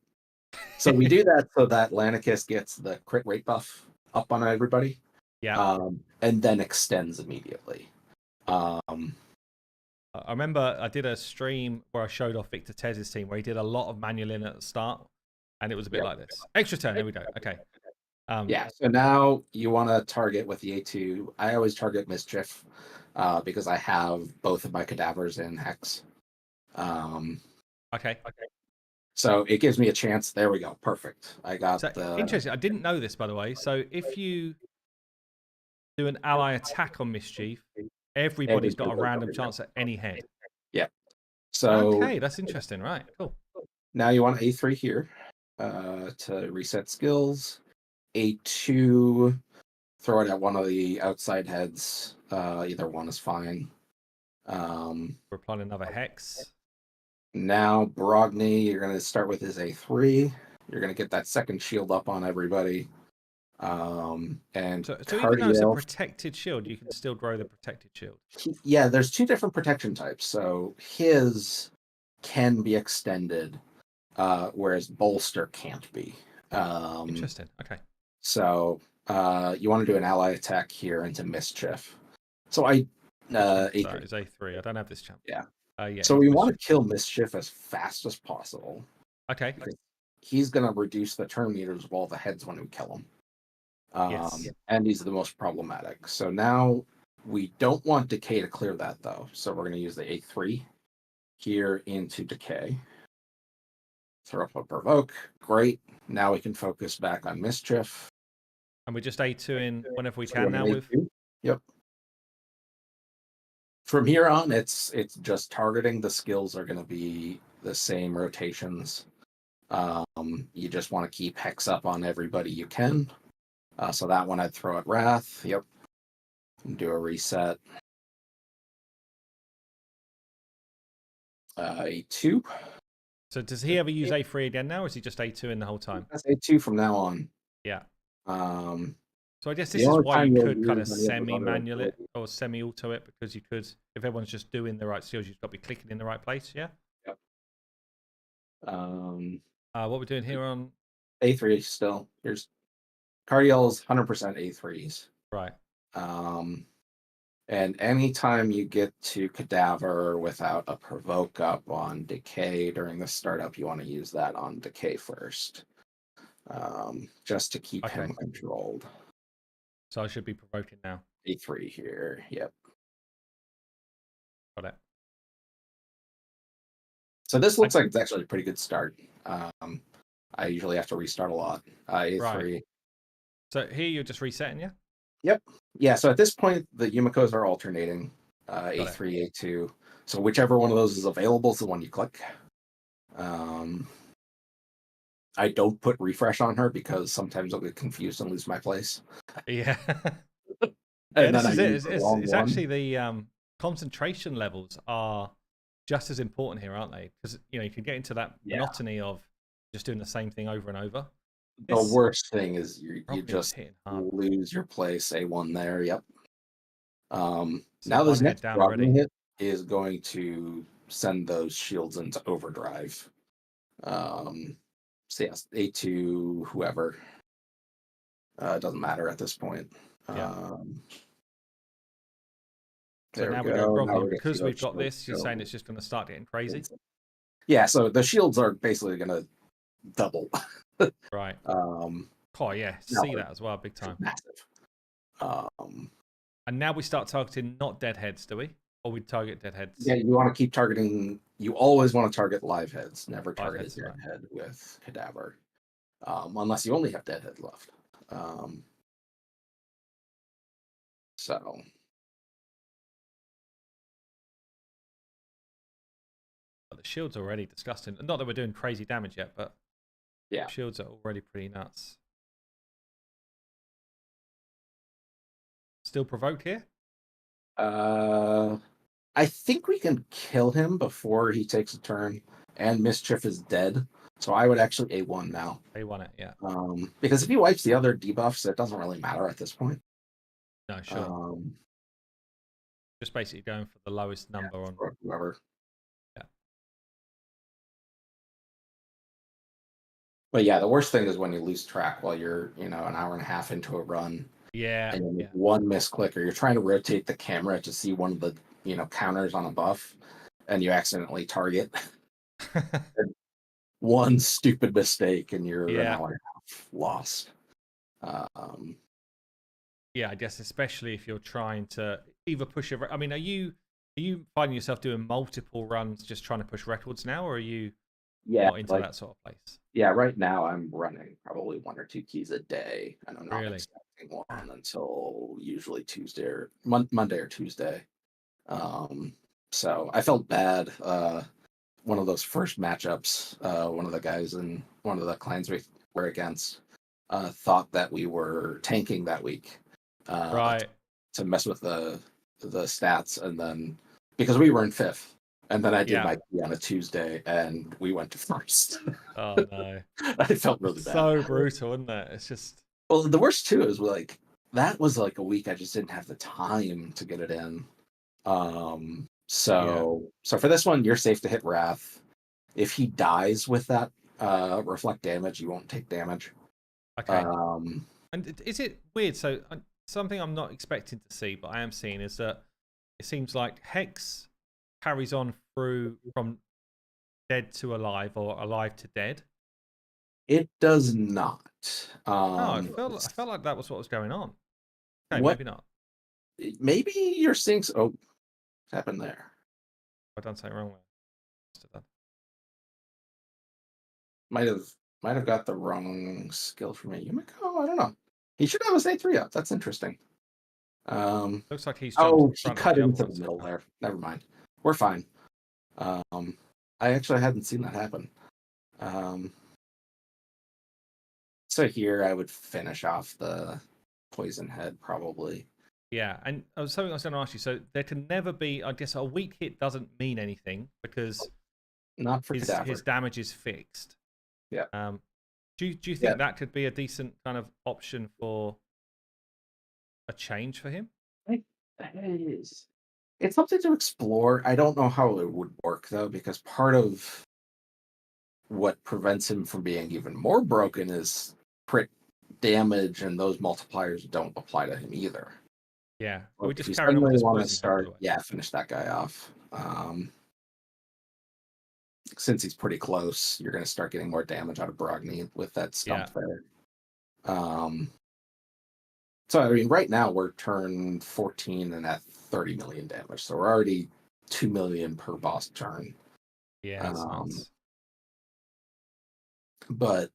So we do that so that Lanicus gets the crit rate buff up on everybody, Yeah. and then extends immediately. Um, I remember I did a stream where I showed off Victor Tez's team where he did a lot of manual in at the start, and it was a bit Yep. like this. Extra turn. There we go. Okay. yeah. So now you want to target with the A2. I always target Mischief because I have both of my cadavers in Hex. Okay. So it gives me a chance. There we go. Perfect. I got So the interesting. I didn't know this, by the way. So if you do an ally attack on Mischief, everybody's got a random chance at any head. yeah. So Okay, that's interesting. Right. Cool. now you want A3 here to reset skills. A2, throw it at one of the outside heads. Either one is fine. We're applying another hex. Now Brogni, you're going to start with his A3. You're going to get that second shield up on everybody. And So even though it's a Cardiel, protected shield, you can still grow the protected shield. yeah, there's 2 different protection types. So his can be extended, whereas bolster can't be. Interesting. Okay. So you want to do an ally attack here into Mischief. So I A3. Sorry, it's A3. I don't have this champ. Yeah. Yeah. So we want to kill Mischief as fast as possible. Okay. Because he's going to reduce the turn meters of all the heads when we kill him. Yes. And he's the most problematic. So now we don't want Decay to clear that, though. So we're going to use the A3 here into Decay. Throw up a Provoke. Great. Now we can focus back on Mischief. And we just A2 in whenever we So can now with. Yep. From here on, it's just targeting. The skills are going to be the same rotations. You just want to keep Hex up on everybody you can. So that one I'd throw at Wrath. Yep. And do a reset. A2. So does he ever use A3 again now, or is he just A2 in the whole time? That's A2 from now on. Yeah. Um, So I guess the this is only why time you you'll could kind of use any of those other semi-manual it abilities- or semi-auto it, because you could, if everyone's just doing the right skills, you've got to be clicking in the right place. Yeah. Yep. What we're doing here on A3 still. Here's Cardiel's 100% A3s. right. And anytime you get to Cadaver without a provoke up on Decay during the startup, you want to use that on Decay first. Just to keep him controlled. So I should be provoking now. A3 here. Yep. Got it. So this looks like it's actually a pretty good start. I usually have to restart a lot. A3. Right. So here you're just resetting, yeah? Yep. Yeah, so at this point, the Yumikos are alternating. A3, A2. So whichever one of those is available is the one you click. I don't put refresh on her because sometimes I'll get confused and lose my place. Yeah. And this then is I it. use the It's, wrong it's one. actually the concentration levels are just as important here, aren't they? Because you can get into that monotony of just doing the same thing over and over. The worst thing is you just hitting hard. lose your place. A1 there. Yep. So now this next down already. hit is going to send those shields into overdrive. So yes, A2, whoever. It doesn't matter at this point. So now we're going Groggy. Because we've got this, you're saying it's just going to start getting crazy? Yeah, so the shields are basically going to double. Right. Yeah, no, see that as well, big time. Massive. And now we start targeting not dead heads, do we? Or we target dead heads? Yeah, you want to keep targeting. You always want to target live heads. Never target a dead head with Cadaver. Unless you only have dead head left. So. But the shields are already disgusting. Not that we're doing crazy damage yet, but yeah, shields are already pretty nuts. Still provoke here? I think we can kill him before he takes a turn, and Mischief is dead. So I would actually A1 now. A1 it, yeah. Because if he wipes the other debuffs, it doesn't really matter at this point. No, sure. Just basically going for the lowest number on whoever. Yeah. But yeah, the worst thing is when you lose track while you're, an hour and a half into a run. Yeah. And you make one misclick, or you're trying to rotate the camera to see one of the, counters on a buff, and you accidentally target. One stupid mistake, and you're an hour and a half lost. Yeah, I guess especially if you're trying to either push I mean, are you finding yourself doing multiple runs just trying to push records now, or are you not into that sort of place? Yeah, right now I'm running probably 1 or 2 keys a day, and I'm not expecting one until usually Tuesday or Monday or Tuesday. So I felt bad. One of those first matchups, one of the guys in one of the clans we were against thought that we were tanking that week. Right. To mess with the stats, and then because we were in 5th, and then I did my key on a Tuesday, and we went to 1st. Oh no! I felt really bad. So brutal, isn't it? It's just. Well, the worst too is that was a week I just didn't have the time to get it in. So for this one, you're safe to hit Wrath. If he dies with that reflect damage, you won't take damage. Okay. And is it weird? So something I'm not expecting to see, but I am seeing, is that it seems like Hex carries on through from dead to alive or alive to dead. It does not. I felt like that was what was going on. Okay, maybe not. Maybe you're seeing. Oh, what happened there? I done something wrong. Might have got the wrong skill from me. Yumiko? I don't know. He should have his A3 up. That's interesting. Looks like he's. He cut into the middle there. Never mind. We're fine. I actually hadn't seen that happen. So here I would finish off the poison head probably. Yeah, and something I was going to ask you. So there can never be, I guess, a weak hit doesn't mean anything because Not for his cadaver. damage is fixed. Yeah. Do you Yeah. think that could be a decent kind of option for a change for him? It's something to explore. I don't know how it would work though, because part of what prevents him from being even more broken is crit damage, and those multipliers don't apply to him either. Yeah, But we if just you carrying on with suddenly this want to poison head, by start, the way. yeah, finish that guy off. Since he's pretty close, you're going to start getting more damage out of Brogni with that stump there. So I mean, right now we're turn 14 and at 30 million damage, so we're already 2 million per boss turn. Yeah, it's nuts. But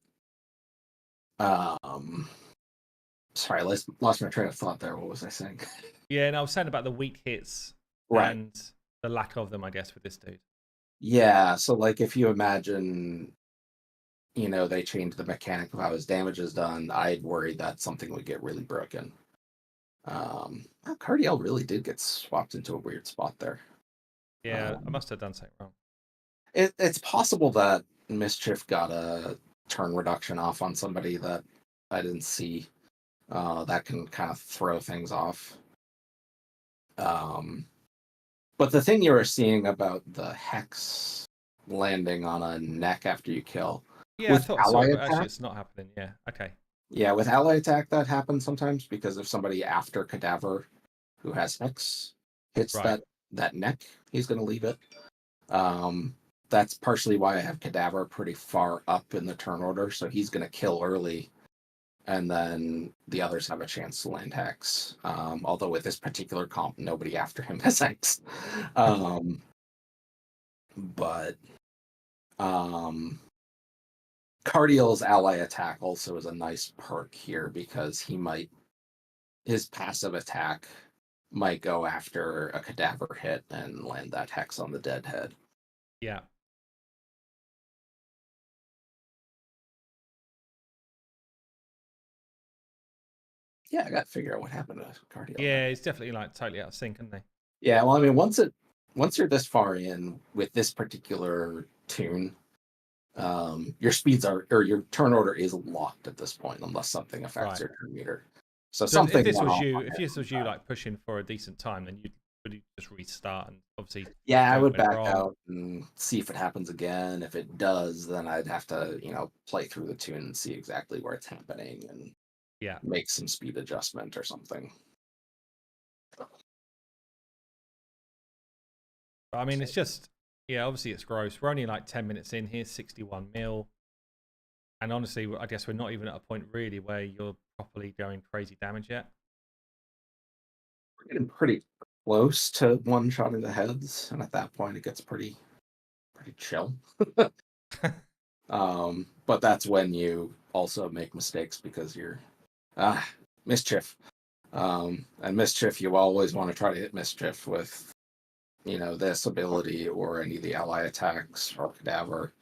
sorry, I lost my train of thought there. What was I saying? Yeah, and I was saying about the weak hits Right. and the lack of them, I guess, with this dude. Yeah, so like if you imagine, they changed the mechanic of how his damage is done, I'd worry that something would get really broken. Cardiel really did get swapped into a weird spot there. Yeah, I must have done something wrong. It's possible that Mischief got a turn reduction off on somebody that I didn't see. That can kind of throw things off. But the thing you were seeing about the Hex landing on a neck after you kill, Yeah, I with thought ally so, but actually attack, it's not happening. Yeah, okay. yeah, with ally attack that happens sometimes because if somebody after cadaver who has Hex hits Right. that neck, he's going to leave it. That's partially why I have cadaver pretty far up in the turn order, so he's going to kill early, and then the others have a chance to land Hex. Although with this particular comp, nobody after him has Hex. But Cardiel's ally attack also is a nice perk here because his passive attack might go after a cadaver hit and land that Hex on the dead head. Yeah. Yeah, I got to figure out what happened to Cardiel. Yeah, it's definitely like totally out of sync, isn't they? Yeah, well, I mean, once you're this far in with this particular tune, your speeds or your turn order is locked at this point unless something affects your turn meter. So something. If this was you, like pushing for a decent time, then would you just restart and obviously. Yeah, I would back out and see if it happens again. If it does, then I'd have to play through the tune and see exactly where it's happening and make some speed adjustment or something. I mean, it's just, obviously it's gross. We're only like 10 minutes in here, 61 mil. And honestly, I guess we're not even at a point really where you're properly going crazy damage yet. We're getting pretty close to one shot in the heads, and at that point it gets pretty chill. But that's when you also make mistakes because you're mischief. And mischief, you always want to try to hit mischief with this ability or any of the ally attacks or cadaver.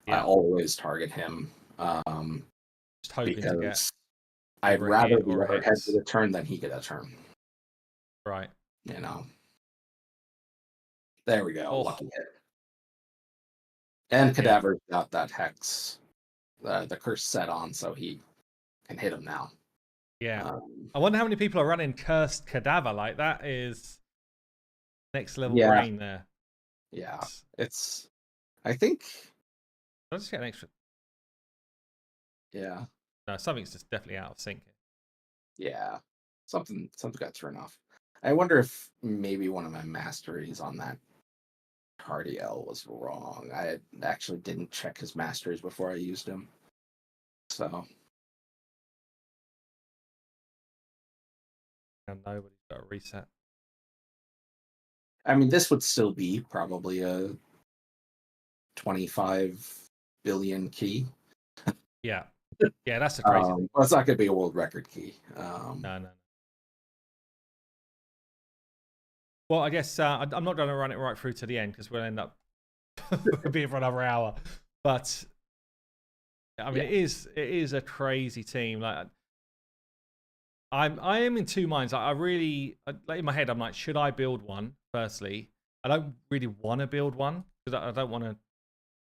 I always target him. Just hoping because to get I'd rather the or other head get a turn than he get a turn. Right. There we go. Lucky hit. And cadaver's got that Hex, the curse set on, so he can hit him now. Yeah. I wonder how many people are running cursed cadaver. Like that is next level brain there. Yeah. I think. Let's just get an extra. Yeah. No, something's just definitely out of sync. Yeah. Something got thrown off. I wonder if maybe one of my masteries on that Cardiel was wrong. I actually didn't check his masteries before I used him. So. And nobody's got a reset. I mean, this would still be probably a 25 billion key. Yeah. Yeah, that's a crazy thing. Well, it's not going to be a world record key. No. Well, I guess I'm not going to run it right through to the end because we'll end up being for another hour. But I mean, it is a crazy team. Like I am in two minds. I really, like in my head, I'm like, should I build one? Firstly, I don't really want to build one because I don't want to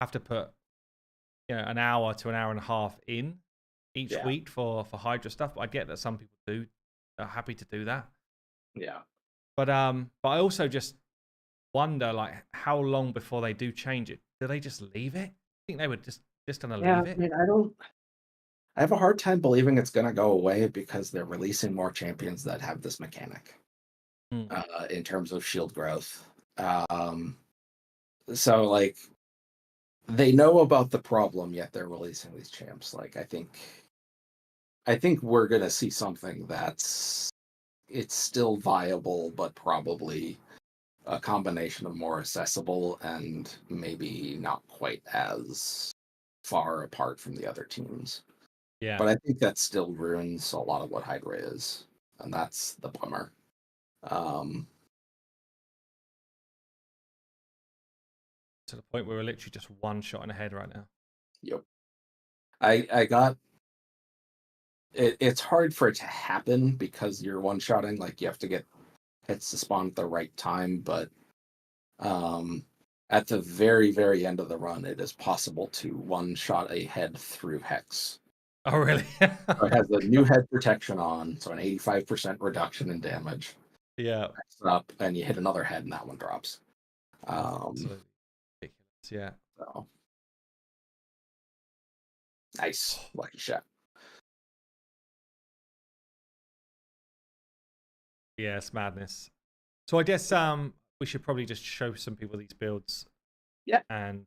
have to put an hour to an hour and a half in each Yeah. week for Hydra stuff. But I get that some people are happy to do that. Yeah. But I also just wonder like how long before they do change it. Do they just leave it? I think they would just gonna Yeah. leave it. I mean, I have a hard time believing it's gonna go away because they're releasing more champions that have this mechanic Hmm. in terms of shield growth. So like they know about the problem, yet they're releasing these champs. Like I think we're gonna see something it's still viable, but probably a combination of more accessible and maybe not quite as far apart from the other teams. Yeah. But I think that still ruins a lot of what Hydra is, and that's the bummer. Um, To the point where we're literally just one shot in the head right now. yep. I got it. It's hard for it to happen because you're one shotting. Like you have to get hits to spawn at the right time, but um, at the very end of the run, it is possible to one shot a head through Hex. Oh really? So it has the new head protection on, so an 85% reduction in damage. Yeah. Up, and you hit another head, and that one drops. Absolutely ridiculous. Yeah. So nice, lucky shot. Yeah, it's madness. So I guess we should probably just show some people these builds. Yeah. And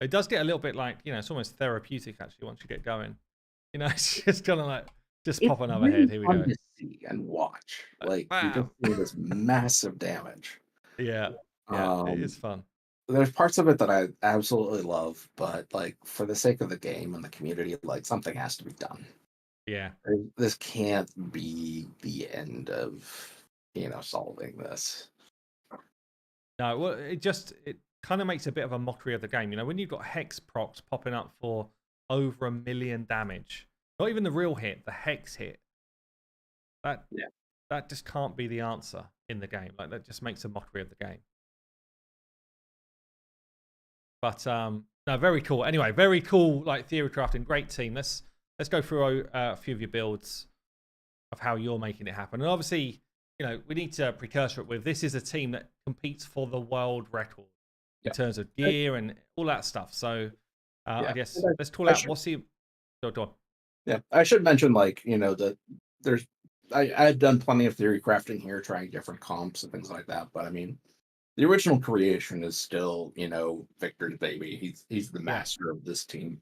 it does get a little bit like, it's almost therapeutic actually once you get going. It's just kind of like just pop another head. Here we go. To see and watch. Like you just Wow. see this massive damage. Yeah. Yeah, it is fun. There's parts of it that I absolutely love, but like for the sake of the game and the community, like something has to be done. Yeah. This can't be the end of solving this. No, well, it kind of makes a bit of a mockery of the game. When you've got hex procs popping up for over 1 million damage, not even the real hit, the hex hit. That just can't be the answer in the game. Like that just makes a mockery of the game. But no, very cool. Anyway, very cool. Like theory crafting, great team. Let's go through a few of your builds of how you're making it happen. And obviously, we need to precursor it with this is a team that competes for the world record in terms of gear and all that stuff. So I guess let's call out what's the. Go on. Yeah, I should mention that there's I've done plenty of theory crafting here, trying different comps and things like that. But I mean, the original creation is still Victor's baby. He's the master of this team.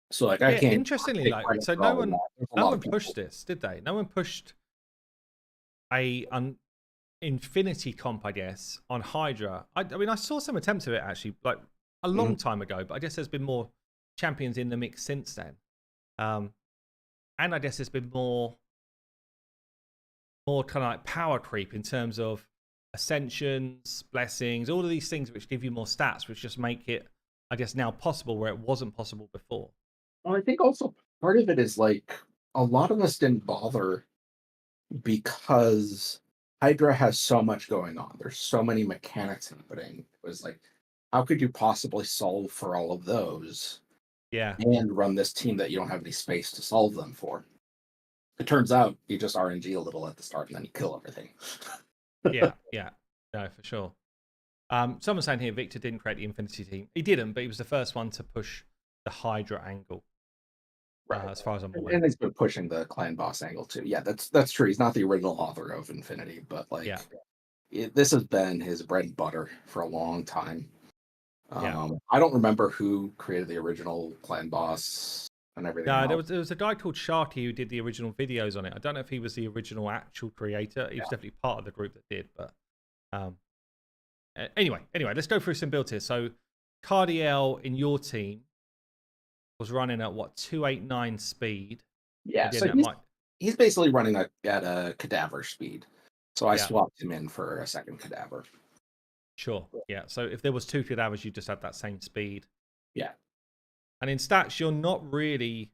So like I can't. Interestingly, like so no one pushed this, did they? No one pushed an Infinity comp, I guess, on Hydra. I mean, I saw some attempts of it actually, like a long time ago, but I guess there's been more champions in the mix since then. And I guess there's been more kind of like power creep in terms of ascensions, blessings, all of these things which give you more stats, which just make it, I guess, now possible where it wasn't possible before. Well, I think also part of it is like a lot of us didn't bother because Hydra has so much going on. There's so many mechanics happening. It was like, how could you possibly solve for all of those? Yeah. And run this team that you don't have any space to solve them for. It turns out you just RNG a little at the start and then you kill everything. Yeah. No, for sure. Someone's saying here Victor didn't create the Infinity team. He didn't, but he was the first one to push the Hydra angle. Right. As far as I'm aware. And he's been pushing the clan boss angle too. Yeah, that's true. He's not the original author of Infinity, but like this has been his bread and butter for a long time. I don't remember who created the original clan boss and everything. No, there was a guy called Sharky who did the original videos on it. I don't know if he was the original actual creator. He was definitely part of the group that did. But anyway, let's go through some builds here. So Cardiel in your team was running at what 289 speed. Yeah, so he's basically running at a cadaver speed. So I swapped him in for a second cadaver. Sure. Yeah. So if there was 2 cadavers, you just had that same speed. Yeah. And in stats, you're not really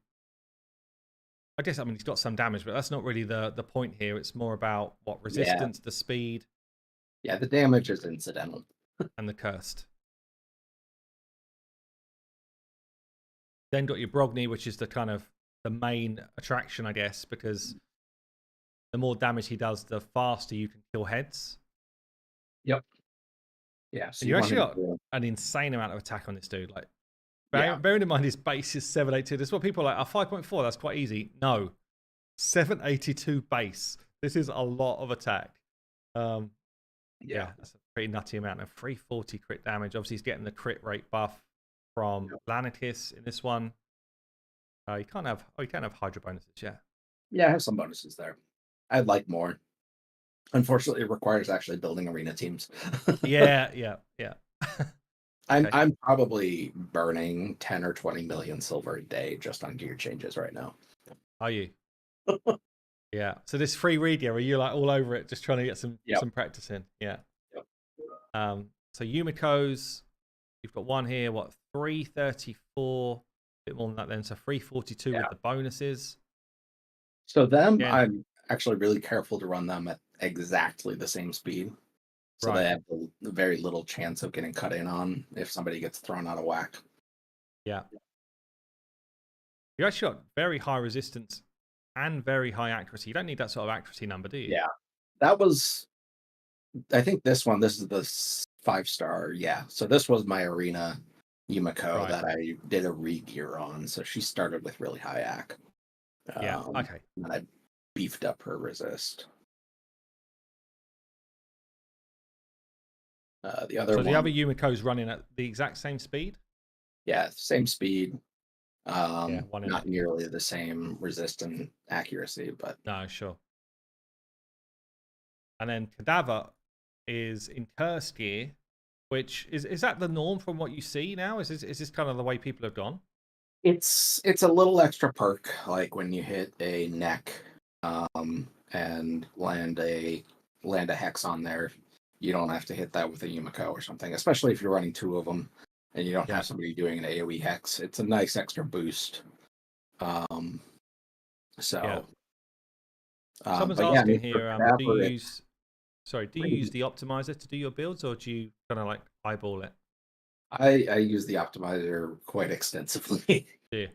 I guess, I mean, he's got some damage, but that's not really the point here. It's more about what resistance, the speed. Yeah, the damage is incidental. And the cursed. Then got your Brogni, which is the kind of the main attraction, I guess, because the more damage he does, the faster you can kill heads. Yep. Yeah, so and you actually got an insane amount of attack on this dude. Like, bearing in mind his base is 782. This is what people are like, 5.4, that's quite easy. No. 782 base. This is a lot of attack. Yeah, that's a pretty nutty amount. Of 340 crit damage. Obviously, he's getting the crit rate buff from Lanicus in this one. You can't have Hydra bonuses, yeah. Yeah, I have some bonuses there. I'd like more. Unfortunately, it requires actually building arena teams. yeah. I'm probably burning 10 or 20 million silver a day just on gear changes right now. Are you? Yeah. So this free read gear, are you like all over it, just trying to get some practice in? Yeah. Yep. So Yumiko's, you've got one here. What, 334? A bit more than that then. So 342 with the bonuses. So I'm actually really careful to run them at exactly the same speed. So they have very little chance of getting cut in on if somebody gets thrown out of whack. Yeah. You actually got very high resistance and very high accuracy. You don't need that sort of accuracy number, do you? Yeah. That was, I think this is the 5-star. Yeah. So this was my arena Yumiko that I did a re-gear on. So she started with really high ac. Yeah. Okay. And I beefed up her resist. The other Yumiko's running at the exact same speed? Yeah, same speed. Not nearly the same resist and accuracy, but no, sure. And then Cadaver is in curse gear, which is that the norm from what you see now? Is this kind of the way people have gone? It's a little extra perk, like when you hit a neck and land a hex on there. You don't have to hit that with a Yumiko or something, especially if you're running 2 of them and you don't have somebody doing an AoE hex. It's a nice extra boost. Someone's but asking here, do you use the optimizer to do your builds, or do you kind of like eyeball it? I use the optimizer quite extensively. Yeah.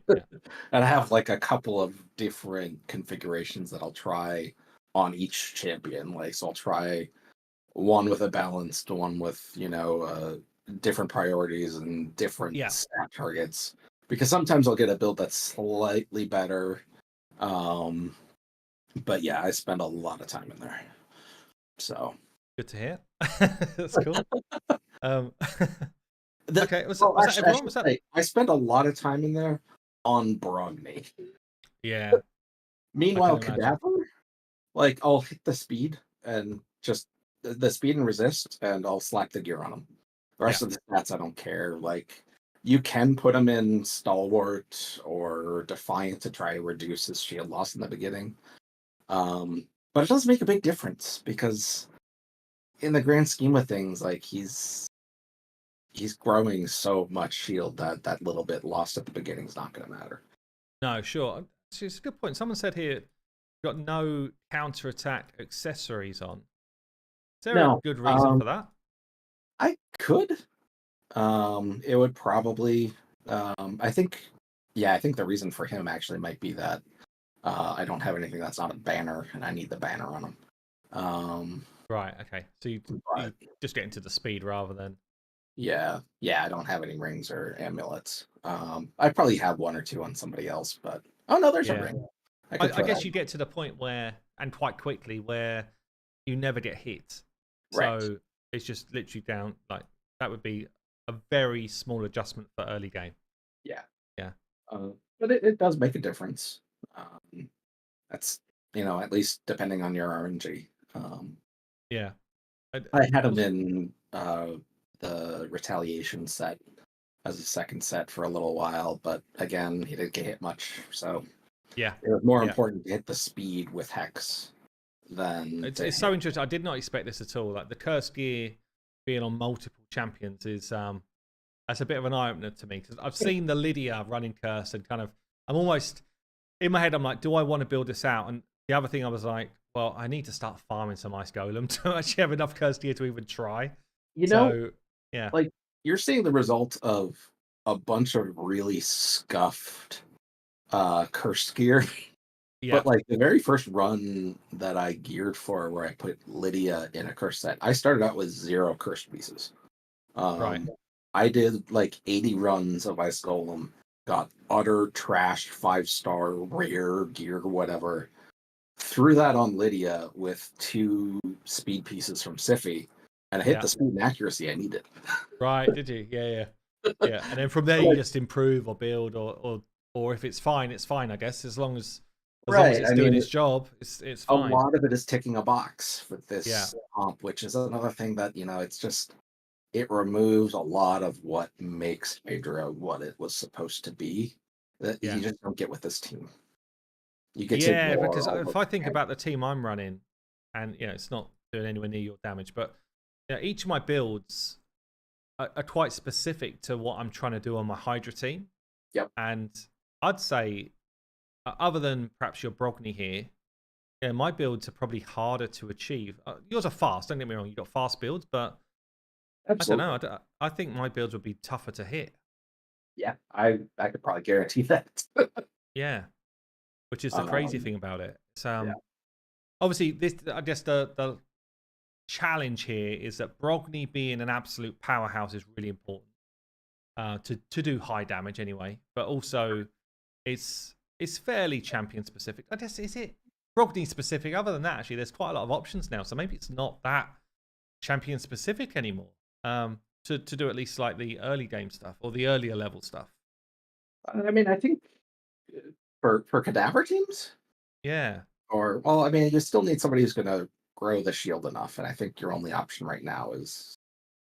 And I have like a couple of different configurations that I'll try on each champion. Like, so I'll try one with a balanced, one with, different priorities and different stat targets. Because sometimes I'll get a build that's slightly better. But yeah, I spend a lot of time in there. So good to hear. That's cool. Okay, was that everyone? I spend a lot of time in there on Brogni. Yeah. Meanwhile, Cadaver, like, I'll hit the speed and just the speed and resist, and I'll slap the gear on him. The rest of the stats, I don't care. Like, you can put him in Stalwart or Defiant to try to reduce his shield loss in the beginning. But it does make a big difference because in the grand scheme of things, like, he's growing so much shield that little bit lost at the beginning is not going to matter. No, sure. It's a good point. Someone said here, you've got no counter-attack accessories on. Is there a good reason for that? I could. It would probably. I think the reason for him actually might be that I don't have anything that's not a banner, and I need the banner on him. Right. Okay. So you just get into the speed rather than. Yeah. I don't have any rings or amulets. I probably have 1 or 2 on somebody else, but there's a ring. I guess you get to the point where, and quite quickly, where you never get hit. Right. So it's just literally down. Like, that would be a very small adjustment for early game. Yeah. Yeah. But it does make a difference. That's, at least depending on your RNG. Yeah. I had him in the retaliation set as a second set for a little while, but again, he didn't get hit much. So yeah, it was more important to hit the speed with Hex than. It's so interesting. I did not expect this at all. Like, the curse gear being on multiple champions is that's a bit of an eye opener to me, because I've seen the Lydia running curse and kind of I'm almost in my head, I'm like, do I want to build this out? And the other thing I was like, well, I need to start farming some ice golem to actually have enough cursed gear to even try. You know, So yeah, like you're seeing the result of a bunch of really scuffed cursed gear. yeah, But like the very first run that I geared for, where I put Lydia in a curse set, I started out with 0 cursed pieces. right, I did like 80 runs of Ice Golem, got utter trash 5-star rare gear, whatever. Threw that on Lydia with 2 speed pieces from Siffy, and I hit yeah, the speed and accuracy I needed. right. Did you? Yeah, yeah, yeah. And then from there, you Like, just improve or build, or if it's fine, it's fine. I guess as long as right. it's I doing mean, its job, it's a fine. lot of it is ticking a box with Yeah, this comp, which is another thing that, it's just, it removes a lot of what makes Hydra what it was supposed to be that yeah. you just don't get with this team. You get to Yeah, ignore because all if those I think mechanics. about the team I'm running, and it's not doing anywhere near your damage, but each of my builds are quite specific to what I'm trying to do on my Hydra team. Yep. And I'd say, other than perhaps your Brogni here, my builds are probably harder to achieve. Yours are fast. Don't get me wrong, you've got fast builds, but I don't know. Absolutely. I think my builds would be tougher to hit. Yeah, I could probably guarantee that. Yeah, which is the crazy um, thing about it. It's, yeah. obviously this. I guess the challenge here is that Brogni being an absolute powerhouse is really important to do high damage anyway, but also it's fairly champion specific. I guess is it Brogni specific? Other than that, actually, there's quite a lot of options now, so maybe it's not that champion specific anymore. To do at least like the early game stuff or the earlier level stuff. I mean, I think for cadaver teams, Yeah. or well, I mean, you still need somebody who's going to grow the shield enough, and I think your only option right now is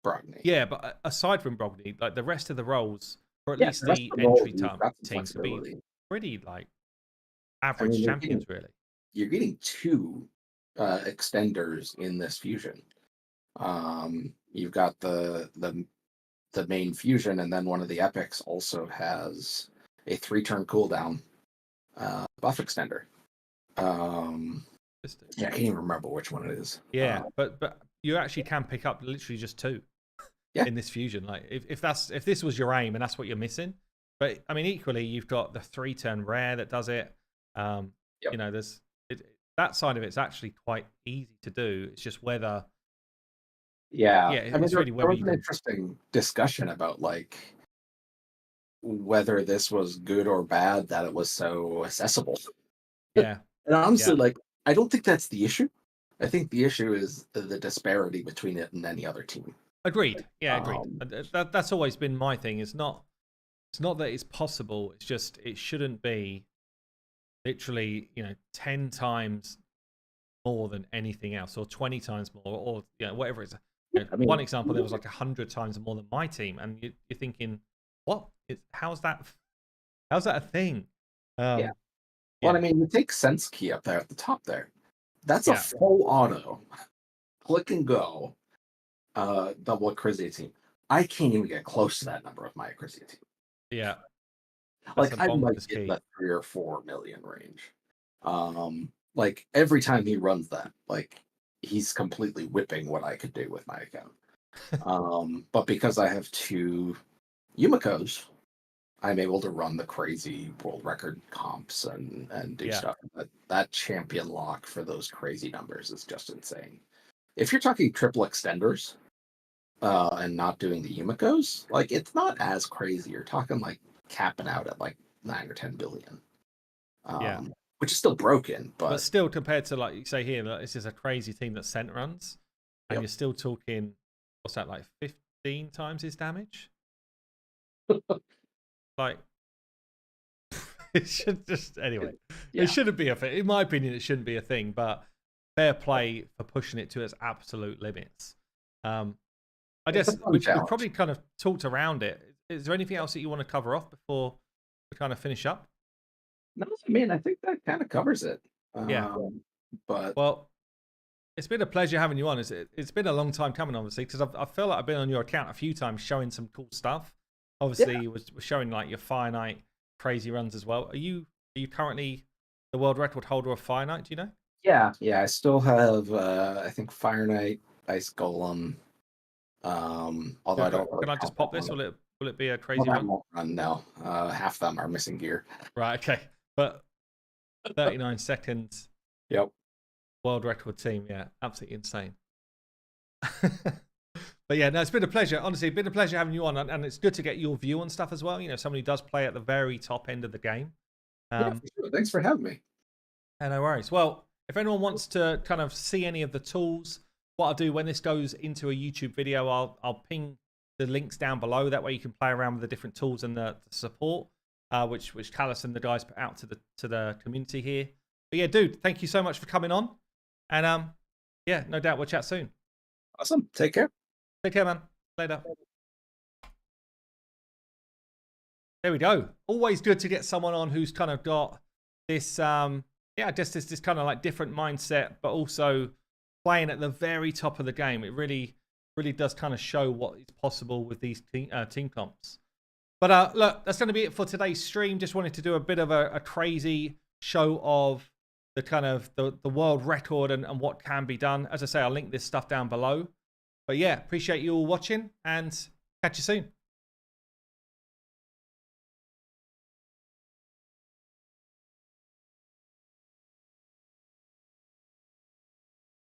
Brogni. Yeah, but aside from Brogni, like the rest of the roles, or at Yeah, least the rest the of the roles entry you've got some teams, could be flexibility. pretty like I mean, average champions, really. you're getting 2 extenders in this fusion. You've got the main fusion, and then one of the epics also has a 3-turn cooldown buff extender. Yeah, I can't even remember which one it is. Yeah, but you actually can pick up literally just 2 Yeah. in this fusion. Like if this was your aim and that's what you're missing, but I mean equally you've got the 3-turn rare that does it. Yep. There's that side of it's actually quite easy to do. It's just whether Yeah, I mean, it's really there whether was you an can. interesting discussion about like whether this was good or bad that it was so accessible. Yeah, And honestly, yeah, like, I don't think that's the issue. I think the issue is the disparity between it and any other team. agreed. Yeah, agreed. Um, That's always been my thing. It's not that it's possible. It's just it shouldn't be literally 10 times more than anything else, or 20 times more, or whatever it's. I One mean, example, there was like 100 times more than my team, and you're thinking, what? How's that a thing? yeah. Well, Yeah, I mean, you take Sense Key up there at the top there. That's a yeah, full auto, click and go, double Acrizia team. I can't even get close to that number with my Acrizia team. yeah. That's Like a I might bonkers get key. the 3 or 4 million range. Like every time he runs that, like he's completely whipping what I could do with my account. But because I have 2 Yumikos, I'm able to run the crazy world record comps and do Yeah, stuff. That champion lock for those crazy numbers is just insane. If you're talking triple extenders, and not doing the Yumikos, like it's not as crazy. You're talking like capping out at like 9 or 10 billion, yeah. which is still broken, But but still, compared to like you say here, that this is a crazy team that Scent runs, and yep. you're still talking, what's that, like 15 times his damage? Like, it should just anyway. Yeah. It shouldn't be a thing. In my opinion, it shouldn't be a thing. But fair play for pushing it to its absolute limits. I It's a guess fun we've challenge. probably kind of talked around it. Is there anything else that you want to cover off before we kind of finish up? No, I mean, I think that kind of covers it. Yeah. But Well, it's been a pleasure having you on. It's been a long time coming, obviously, because I feel like I've been on your account a few times showing some cool stuff. Obviously, yeah, was showing like your Fire Knight crazy runs as well. Are you Are you currently the world record holder of Fire Knight? Do you know? Yeah, I still have I think Fire Knight, Ice Golem. Although I don't really Can I count just pop that this? one. Will it be a Well, crazy that run? won't run, no. Half them are missing gear. Right. Okay. But 39 seconds Yep. world record team. Yeah, absolutely insane. But yeah, no, it's been a pleasure. Honestly, it's been a pleasure having you on, and it's good to get your view on stuff as well. You know, somebody who does play at the very top end of the game. Yeah, for sure. Thanks for having me. No worries. Well, if anyone wants to kind of see any of the tools, what I'll do when this goes into a YouTube video, I'll ping the links down below. That way you can play around with the different tools and the support, which Callous and the guys put out to the community here. But yeah, dude, thank you so much for coming on, and yeah, no doubt we'll chat soon. Awesome. Take care. Take care, man. Later. There we go. Always good to get someone on who's kind of got this, yeah, just this kind of like different mindset, but also playing at the very top of the game. It really does kind of show what is possible with these team comps. But look, that's going to be it for today's stream. Just wanted to do a bit of a crazy show of the kind of the world record and what can be done. As I say, I'll link this stuff down below. But yeah, appreciate you all watching and catch you soon.